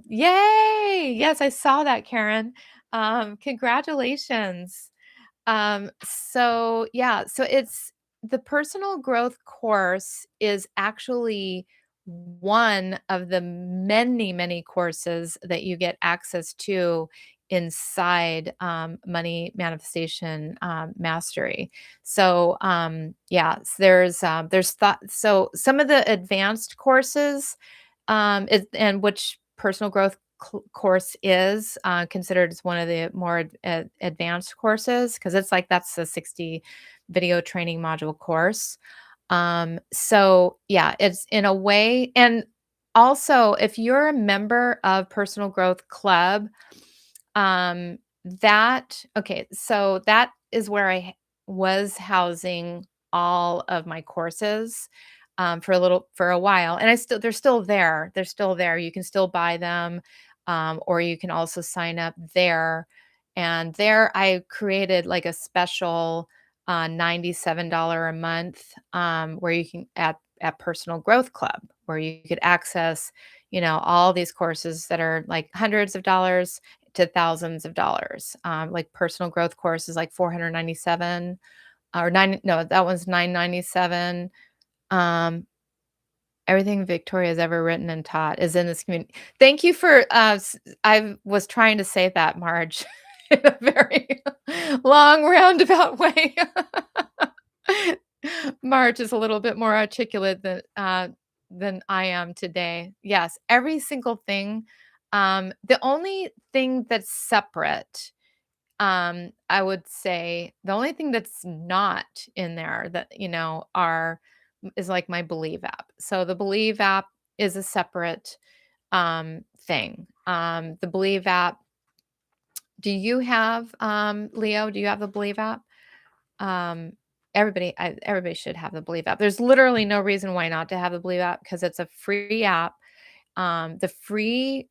yay! Yes, I saw that, Karen. Congratulations. So yeah, so it's the personal growth course is actually one of the many, many courses that you get access to inside, Money Manifestation, Mastery. So, yeah, there's thought. So some of the advanced courses, and which personal growth course is, considered as one of the more advanced courses, because it's like that's a 60 video training module course. So yeah, it's in a way. And also, if you're a member of Personal Growth Club, that okay, so that is where was housing all of my courses, for a while. And they're still there. They're still there. You can still buy them, or you can also sign up there. And there I created like a special, $97 a month, where you can at Personal Growth Club, where you could access, all these courses that are like hundreds of dollars to thousands of dollars. Like, personal growth course is like 497, or nine. No, that one's 997. Um, Everything Victoria has ever written and taught is in this community. Thank you for, I was trying to say that, Marge, in a very long roundabout way. Marge is a little bit more articulate than I am today. Yes, every single thing. The only thing that's separate, I would say the only thing that's not in there that, is like my Believe app. So the Believe app is a separate, thing. The Believe app, do you have, Leo, do you have the Believe app? Um, everybody should have the Believe app. There's literally no reason why not to have the Believe app, because it's a free app. Um, the free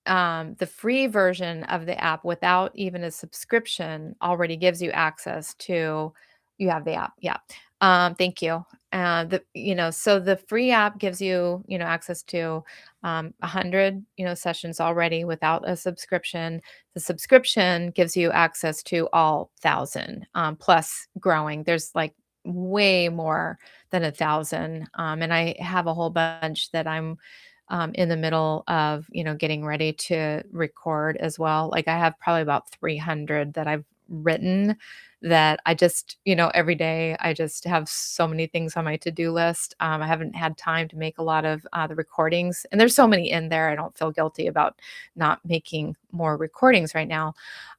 the free version of the app without even a subscription already gives you access to, you have the app, yeah. Thank you. So the free app gives you, access to 100, sessions already without a subscription. The subscription gives you access to all 1,000, plus growing. There's like way more than 1,000. And I have a whole bunch that I'm in the middle of, getting ready to record as well. Like I have probably about 300 that I've written that I just, every day I just have so many things on my to-do list. I haven't had time to make a lot of the recordings, and there's so many in there. I don't feel guilty about not making more recordings right now.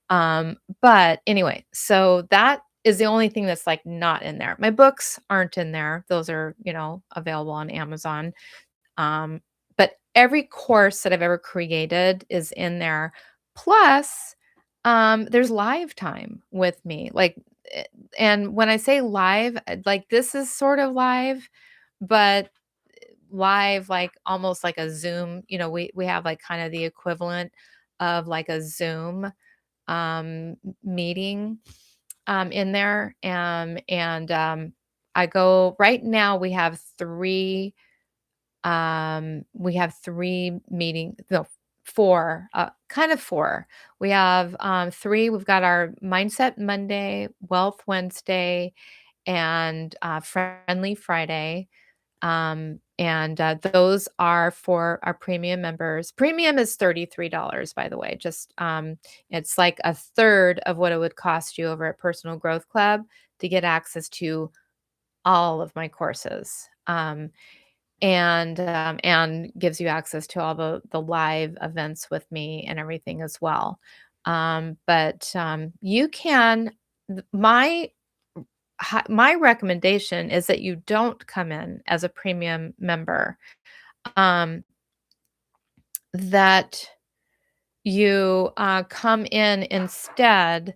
But anyway, so that is the only thing that's like not in there. My books aren't in there. Those are, available on Amazon. Um, but every course that I've ever created is in there. Plus, there's live time with me. Eh, and when I say live, like this is sort of live, but live like almost like a Zoom. We have like kind of the equivalent of like a Zoom meeting in there. And I go right now. We have 3 meeting no, 4, kind of 4. We have, 3, we've got our Mindset Monday, Wealth Wednesday, and, Friendly Friday, and those are for our premium members. Premium is $33, by the way, just, it's like a third of what it would cost you over at Personal Growth Club to get access to all of my courses. And gives you access to all the live events with me and everything as well. But you can th my recommendation is that you don't come in as a premium member, um, that you, come in instead,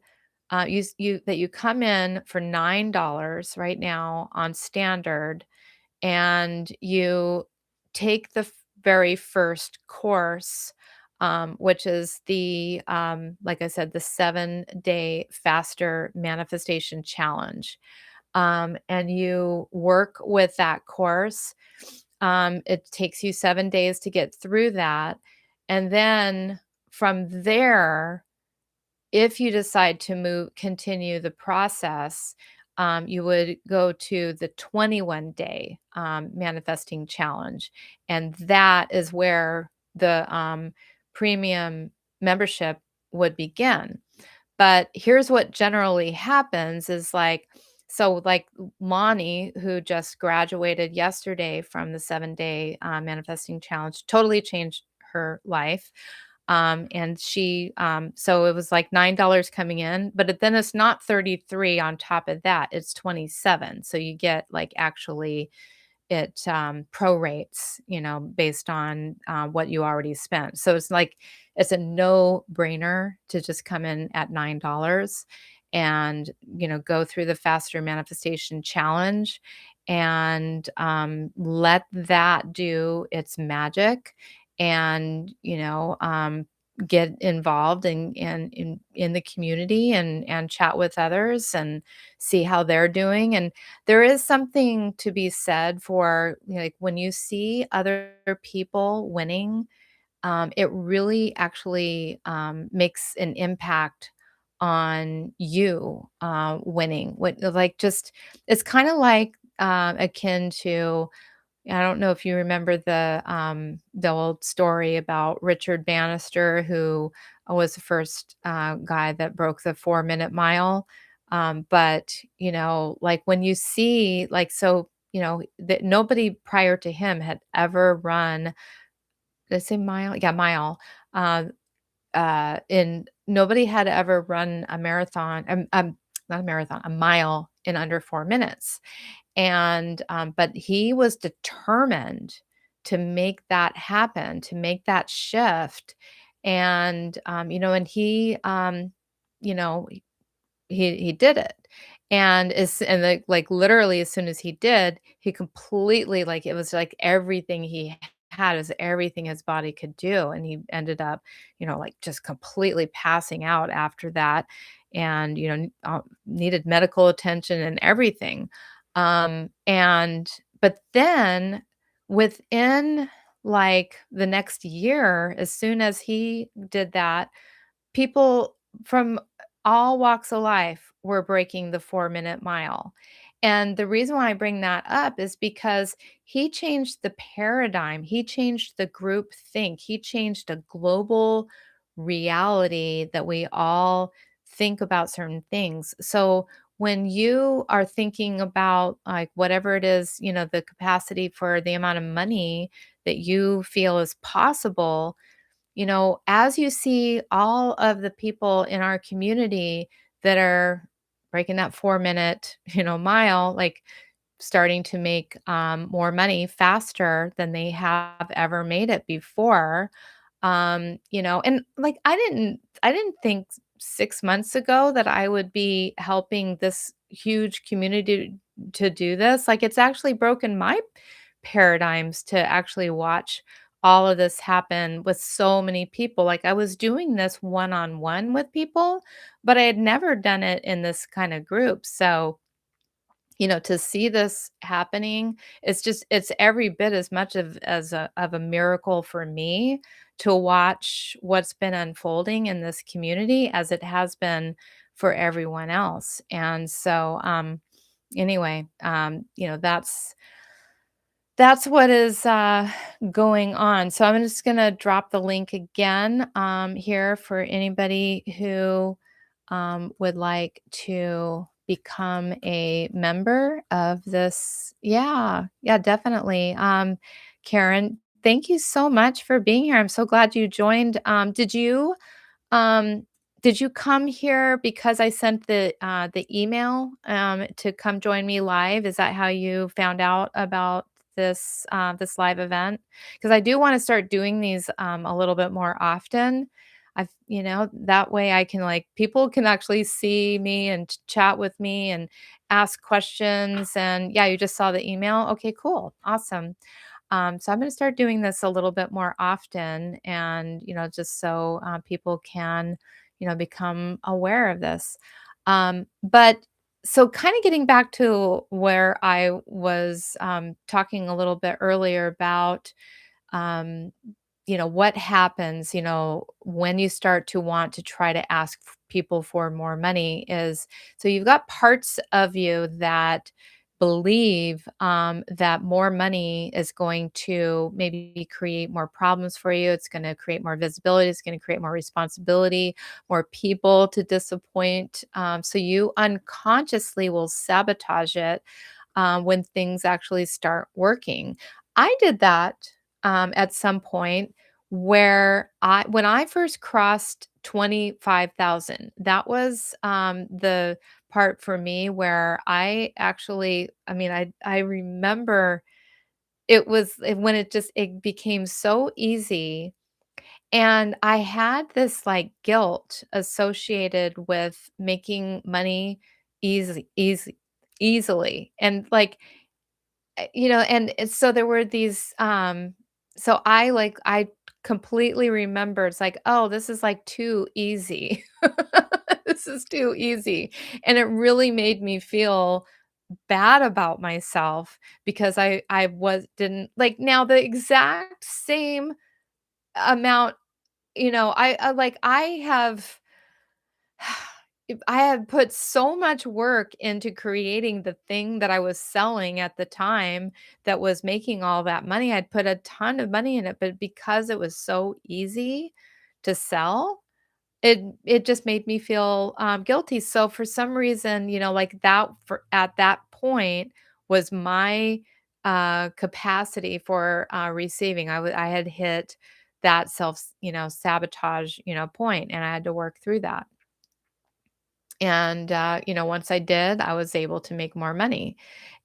you s you that you come in for $9 right now on standard, and you take the very first course, which is like I said, the 7-day faster manifestation challenge. And you work with that course. It takes you 7 days to get through that. And then from there, if you decide to continue the process, you would go to the 21-day manifesting challenge. And that is where the premium membership would begin. But here's what generally happens is like Lonnie, who just graduated yesterday from the 7-day manifesting challenge, totally changed her life. And so it was like $9 coming in, but then it's not 33 on top of that, it's 27. So you get like actually it prorates, based on what you already spent. So it's like it's a no brainer to just come in at $9 and go through the faster manifestation challenge and let that do its magic and get involved in the community and chat with others and see how they're doing. And there is something to be said for, like, when you see other people winning, it really actually makes an impact on you winning. What like just it's kind of like akin to, I don't know if you remember the old story about Richard Bannister, who was the first guy that broke the 4-minute mile. But like when you see like so, that nobody prior to him had ever run. Did I say mile? Yeah, mile. Uh, in Nobody had ever run a marathon. Not a marathon, a mile in under 4 minutes. And but he was determined to make that happen, to make that shift. And you know, he did it. And literally as soon as he did, he completely, like, it was like everything he had is everything his body could do. And he ended up, like, just completely passing out after that, and needed medical attention and everything. And but then within like the next year, as soon as he did that, people from all walks of life were breaking the 4-minute mile. And the reason why I bring that up is because he changed the paradigm. He changed the group think. He changed a global reality that we all think about certain things. So when you are thinking about like whatever it is, the capacity for the amount of money that you feel is possible, as you see all of the people in our community that are breaking that 4-minute, mile, like starting to make more money faster than they have ever made it before. And like I didn't think 6 months ago that I would be helping this huge community to do this. Like it's actually broken my paradigms to actually watch all of this happen with so many people. Like I was doing this one on one with people, but I had never done it in this kind of group. So, to see this happening, it's every bit as much of a miracle for me to watch what's been unfolding in this community as it has been for everyone else. And so anyway, that's what is going on. So I'm just going to drop the link again here for anybody who would like to become a member of this. Yeah, yeah, definitely. Karen, thank you so much for being here. I'm so glad you joined. Um, did you come here because I sent the email to come join me live? Is that how you found out about this live event? Because I do want to start doing these a little bit more often. That way I can like people can actually see me and chat with me and ask questions. And yeah, you just saw the email. Okay, cool, awesome. So I'm going to start doing this a little bit more often, and just so people can, become aware of this. But so, kind of getting back to where I was talking a little bit earlier about um, what happens, when you start to want to try to ask people for more money is so you've got parts of you that believe that more money is going to maybe create more problems for you. It's going to create more visibility. It's going to create more responsibility, more people to disappoint. So you unconsciously will sabotage it when things actually start working. I did that at some point where when I first crossed 25,000, that was the part for me where I mean, I remember when it became so easy, and I had this like guilt associated with making money easily, and like so there were these so I completely remember it's like, "Oh, this is like too easy." This is too easy. And it really made me feel bad about myself because I was didn't like now the exact same amount, I have I had put so much work into creating the thing that I was selling at the time that was making all that money. I'd put a ton of money in it, but because it was so easy to sell, it just made me feel guilty. So for some reason, like that for at that point was my capacity for receiving. I had hit that sabotage, point, and I had to work through that. And, once I did, I was able to make more money.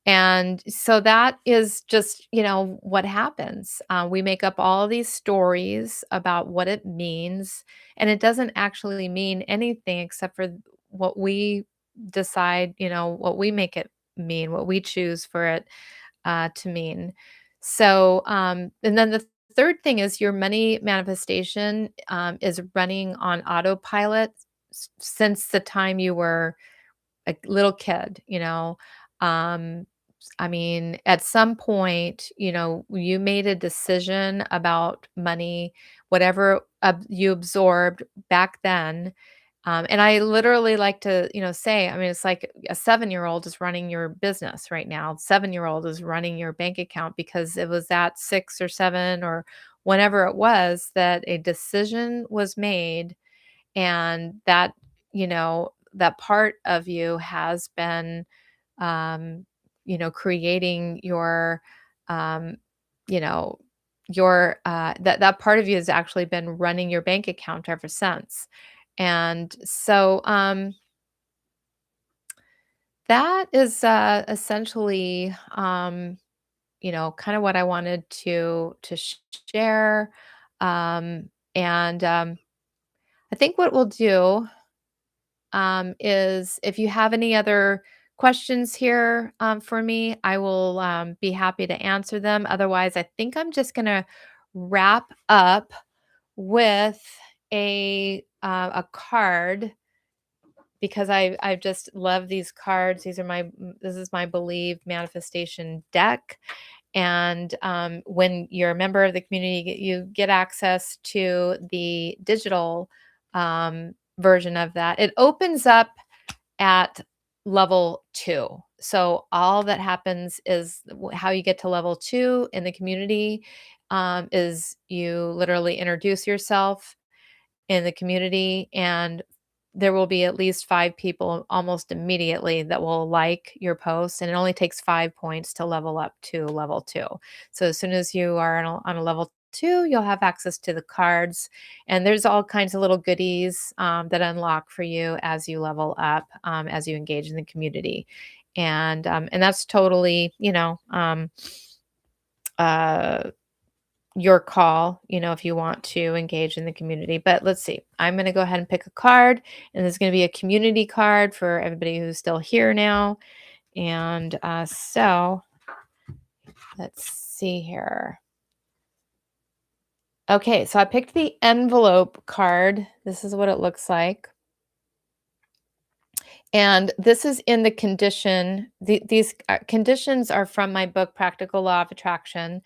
And so that is just, what happens. We make up all these stories about what it means, and it doesn't actually mean anything except for what we decide, what we make it mean, what we choose for it to mean. So, and then the third thing is your money manifestation is running on autopilot since the time you were a little kid, Um, I mean, at some point, you made a decision about money, whatever you absorbed back then. And I literally like to, say, I mean, it's like a 7-year-old is running your business right now. 7-year-old is running your bank account because it was at 6 or 7 or whenever it was that a decision was made, and that part of you has been creating um, you know, that part of you has actually been running your bank account ever since. And so that is essentially, kind of what I wanted to share. And I think what we'll do is if you have any other questions here for me, I will be happy to answer them. Otherwise, I think I'm just going to wrap up with a card because I just love these cards. This is my Believe Manifestation deck. And when you're a member of the community, you get access to the digital version of that. It opens up at level 2. So all that happens is how you get to level 2 in the community is you literally introduce yourself in the community, and there will be at least 5 people almost immediately that will like your post, and it only takes 5 points to level up to level 2. So as soon as you are on a level 2, you'll have access to the cards, and there's all kinds of little goodies that unlock for you as you level up, as you engage in the community. And that's totally, uh your call, if you want to engage in the community. But let's see. I'm going to go ahead and pick a card, and there's going to be a community card for everybody who's still here now. And so let's see here. Okay, so I picked the envelope card. This is what it looks like. And this is in the condition. These conditions are from my book, Practical Law of Attraction.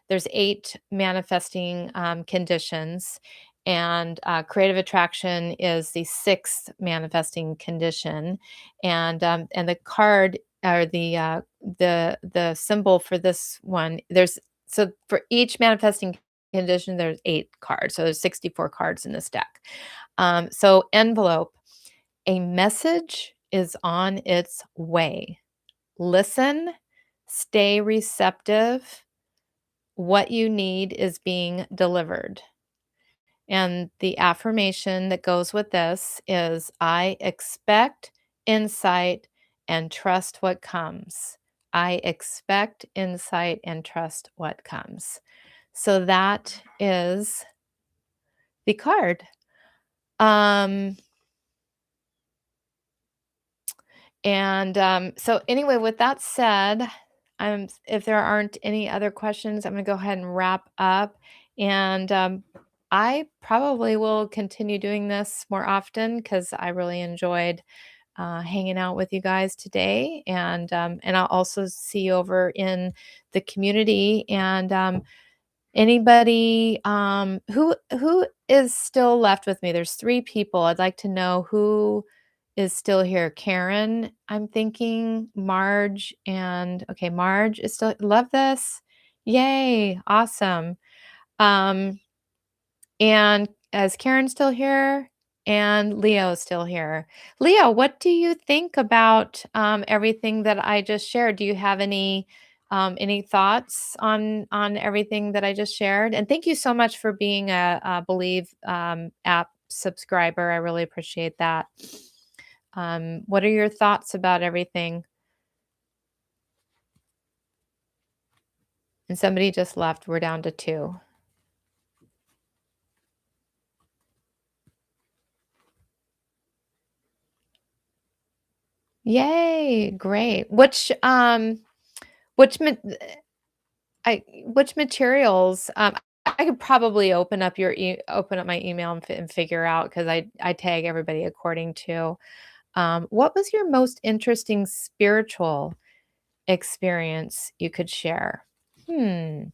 There's 8 manifesting conditions, and creative attraction is the 6th manifesting condition. And the card or the symbol for this one. So for each manifesting condition, there's 8 cards. So there's 64 cards in this deck. So envelope. A message is on its way. Listen, stay receptive. What you need is being delivered. And the affirmation that goes with this is I expect insight and trust what comes. I expect insight and trust what comes. So that is the card. Um, so anyway, with that said, if there aren't any other questions, I'm going to go ahead and wrap up. And I probably will continue doing this more often because I really enjoyed hanging out with you guys today. And I'll also see you over in the community. And anybody who is still left with me? There's 3 people. I'd like to know who is still here. Karen, I'm thinking, Marge, and okay, Marge is still love this. Yay, awesome. Um, and is Karen still here? And Leo is still here. Leo, what do you think about everything that I just shared? Do you have any thoughts on everything that I just shared? And thank you so much for being a Believe app subscriber. I really appreciate that. What are your thoughts about everything? And somebody just left. We're down to 2. Yay! Great. Which materials? I could probably open up my email and figure out because I tag everybody according to what was your most interesting spiritual experience you could share? Hmm.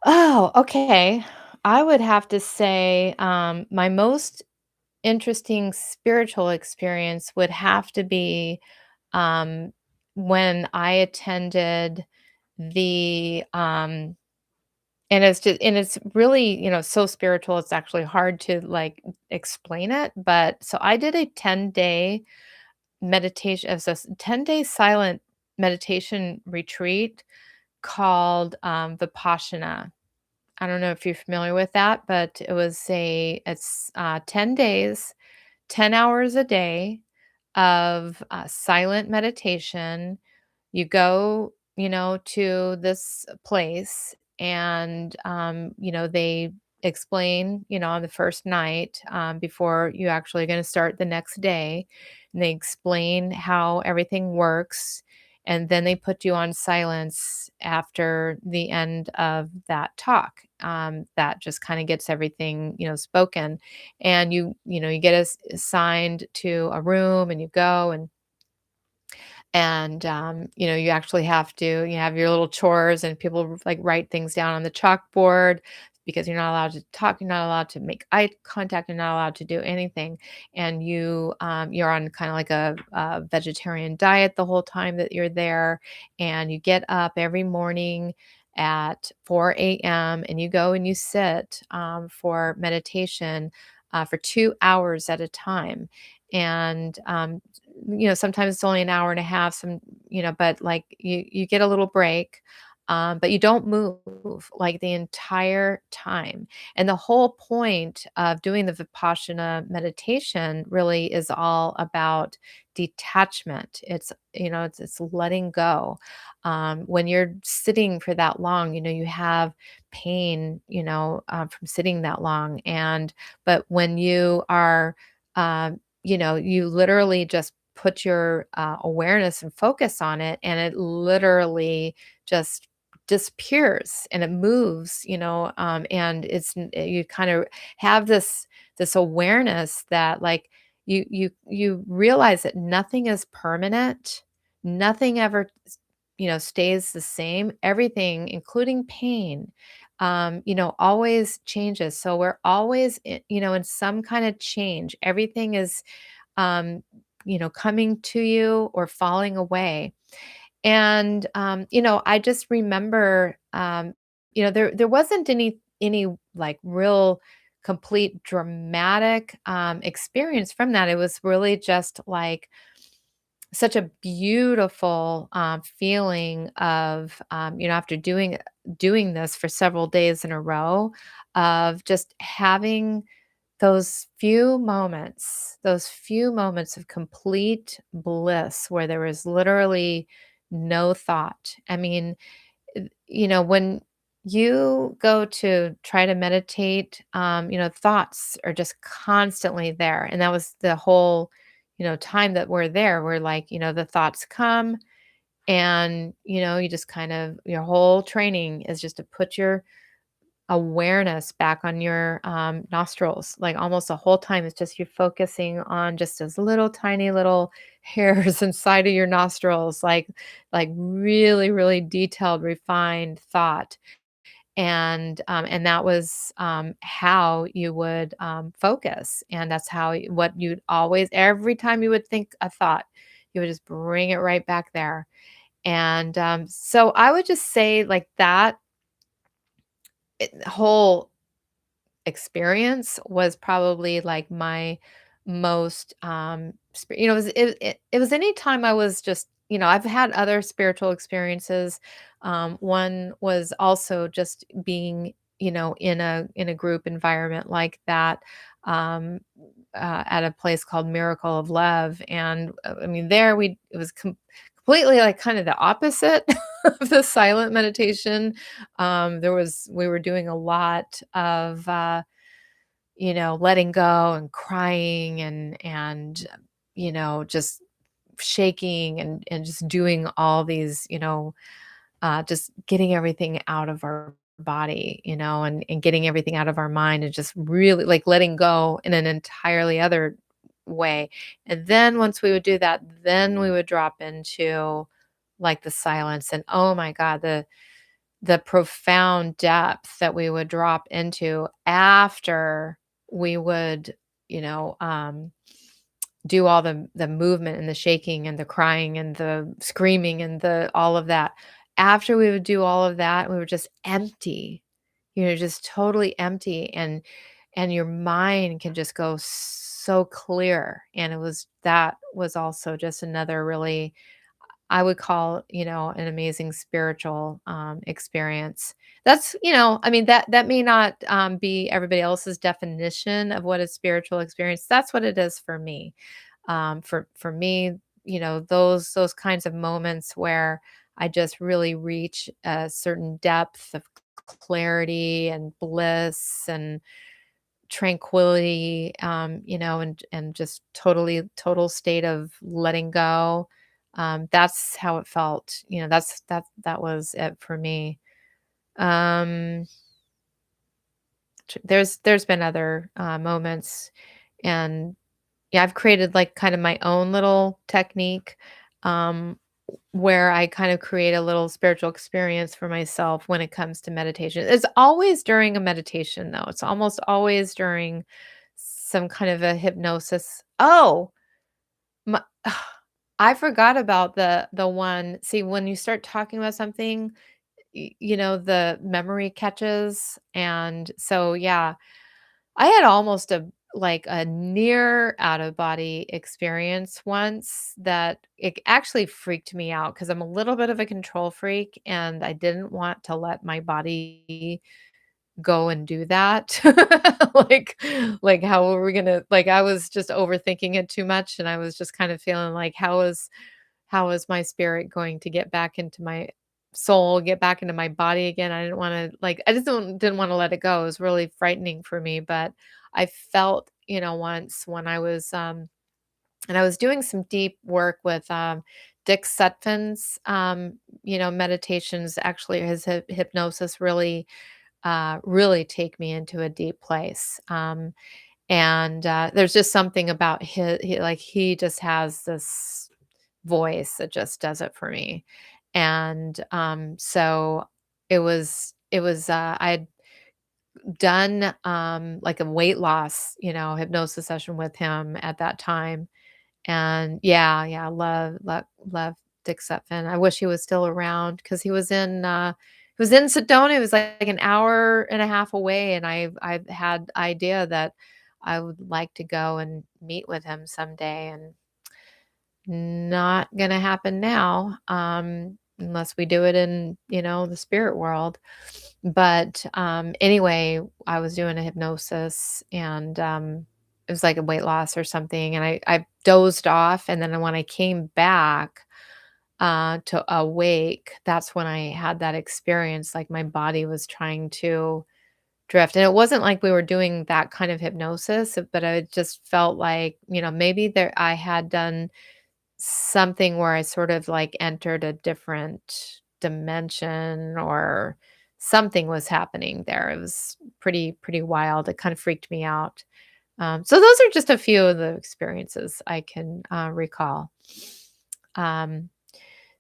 Oh, okay. I would have to say, my most interesting spiritual experience would have to be, um, when I attended the, and it's really, so spiritual, it's actually hard to, like, explain it, but so I did a 10-day meditation it was a 10-day silent meditation retreat called, Vipassana. I don't know if you're familiar with that, but it's 10 days, 10 hours a day of silent meditation. You go, to this place and, they explain, on the first night before you actually going to start the next day, and they explain how everything works. And then they put you on silence after the end of that talk. That just kind of gets everything, spoken. And you get assigned to a room and you go and you actually you have your little chores and people like write things down on the chalkboard because you're not allowed to talk, you're not allowed to make eye contact, you're not allowed to do anything. And you're on kind of like a vegetarian diet the whole time that you're there. And you get up every morning at 4 a.m. and you go and you sit for meditation for 2 hours at a time. And sometimes it's only an hour and a half, but like you get a little break, but you don't move like the entire time. And the whole point of doing the Vipassana meditation really is all about detachment. It's letting go. When you're sitting for that long, you have pain, from sitting that long. But when you are, you literally just put your awareness and focus on it, and it literally just disappears and it moves, and you kind of have this awareness that like you realize that nothing is permanent, nothing ever stays the same. Everything, including pain, always changes. So we're always in some kind of change. Everything is um, coming to you or falling away. And I just remember, there wasn't any like real complete dramatic experience from that. It was really just like such a beautiful feeling of after doing this for several days in a row, of just having those few moments of complete bliss where there was literally no thought. I mean, when you go to try to meditate, thoughts are just constantly there. And that was the whole, time that we're there. We're like, the thoughts come and, you just kind of, your whole training is just to put your awareness back on your nostrils. Like almost the whole time, it's just you're focusing on just those little tiny little hairs inside of your nostrils, like really, really detailed, refined thought. And that was how you would focus, and that's what you'd always, every time you would think a thought, you would just bring it right back there. And so I would just say like that whole experience was probably like my most it was any time I was just, I've had other spiritual experiences. One was also just being, in a group environment like that, um at a place called Miracle of Love. And I mean, there it was completely like kind of the opposite of the silent meditation. We were doing a lot of letting go and crying and just shaking and just doing all these, just getting everything out of our body, and getting everything out of our mind, and just really like letting go in an entirely other way. And then once we would do that, then we would drop into like the silence, and oh my God, the profound depth that we would drop into after we would, you know, do all the movement and the shaking and the crying and the screaming and the all of that. After we would do all of that, we were just empty, just totally empty, and your mind can just go so clear. And that was also just another really, I would call, an amazing spiritual experience. That's, I mean, that may not be everybody else's definition of what a spiritual experience. That's what it is for me. For me, those kinds of moments where I just really reach a certain depth of clarity and bliss and tranquility, and just total state of letting go. That's how it felt. That was it for me. Um, there's been other moments, and yeah, I've created like kind of my own little technique, um, where I kind of create a little spiritual experience for myself when it comes to meditation. It's always during a meditation, though. It's almost always during some kind of a hypnosis. Oh, my, I forgot about the one. See, when you start talking about something, the memory catches, and so yeah, I had almost a near out of body experience once that it actually freaked me out because I'm a little bit of a control freak and I didn't want to let my body go and do that. Like like how were we gonna, like, I was just overthinking it too much, and I was just kind of feeling like how is my spirit going to get back into my soul, get back into my body again? I didn't wanna, like, I just didn't wanna let it go. It was really frightening for me, but I felt, once when I was, and I was doing some deep work with, Dick Sutphen's, meditations. Actually, his hypnosis really take me into a deep place, and, there's just something about he just has this voice that just does it for me. And so I had done like a weight loss, hypnosis session with him at that time. And yeah, yeah, love Dick Sutphen. I wish he was still around because he was in Sedona. It was like an hour and a half away, and I've had idea that I would like to go and meet with him someday, and not gonna happen now, unless we do it in, the spirit world. But, anyway, I was doing a hypnosis, and, it was like a weight loss or something, and I dozed off, and then when I came back, to awake, that's when I had that experience, like, my body was trying to drift, and it wasn't like we were doing that kind of hypnosis, but I just felt like, maybe there I had done something where I sort of, like, entered a different dimension, or something was happening there. It was pretty wild. It kind of freaked me out. So those are just a few of the experiences I can, recall. Um,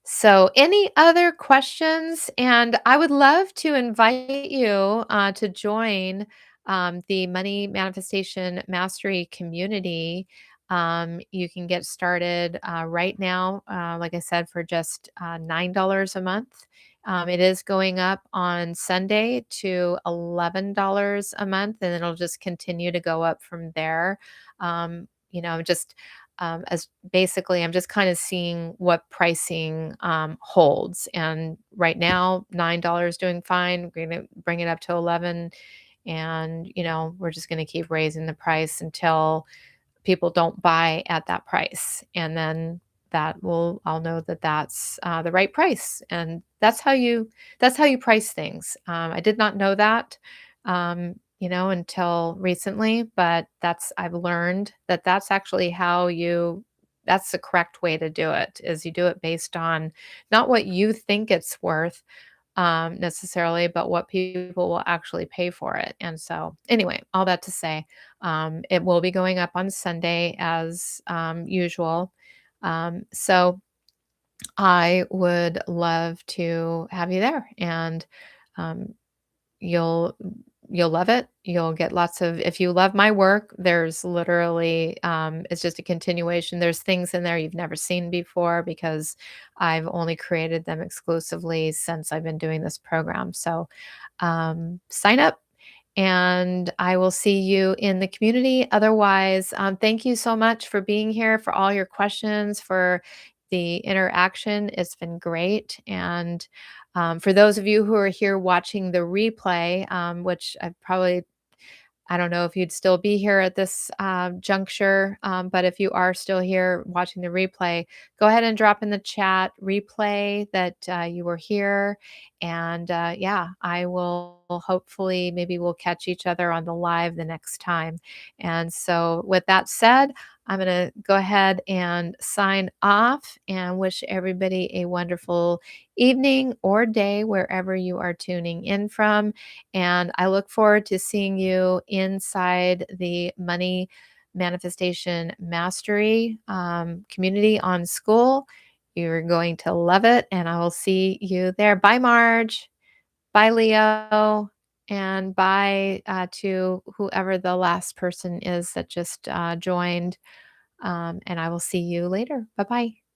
so any other questions? And I would love to invite you, to join, the Money Manifestation Mastery community. You can get started right now, like I said, for just $9 a month. It is going up on Sunday to $11 a month, and it'll just continue to go up from there. Just as basically, I'm just kind of seeing what pricing holds. And right now, $9 doing fine. We're going to bring it up to 11, and we're just going to keep raising the price until people don't buy at that price, and then I'll know that that's the right price, and that's how you price things. I did not know that, until recently, but I've learned that that's actually that's the correct way to do it. Is you do it based on not what you think it's worth, necessarily, but what people will actually pay for it. And so, anyway, all that to say, it will be going up on Sunday as usual. So I would love to have you there, and um, You'll you'll love it. You'll get lots of if you love my work, there's literally, it's just a continuation. There's things in there you've never seen before because I've only created them exclusively since I've been doing this program. So, sign up and I will see you in the community. Otherwise, thank you so much for being here, for all your questions, for the interaction. It's been great. And for those of you who are here watching the replay, which I don't know if you'd still be here at this juncture, but if you are still here watching the replay, go ahead and drop in the chat replay that you were here. And yeah, I will hopefully, maybe we'll catch each other on the live the next time. And so, with that said, I'm going to go ahead and sign off and wish everybody a wonderful evening or day wherever you are tuning in from. And I look forward to seeing you inside the Money Manifestation Mastery community on School. You're going to love it, and I will see you there. Bye, Marge. Bye, Leo. And bye to whoever the last person is that just joined. And I will see you later. Bye bye.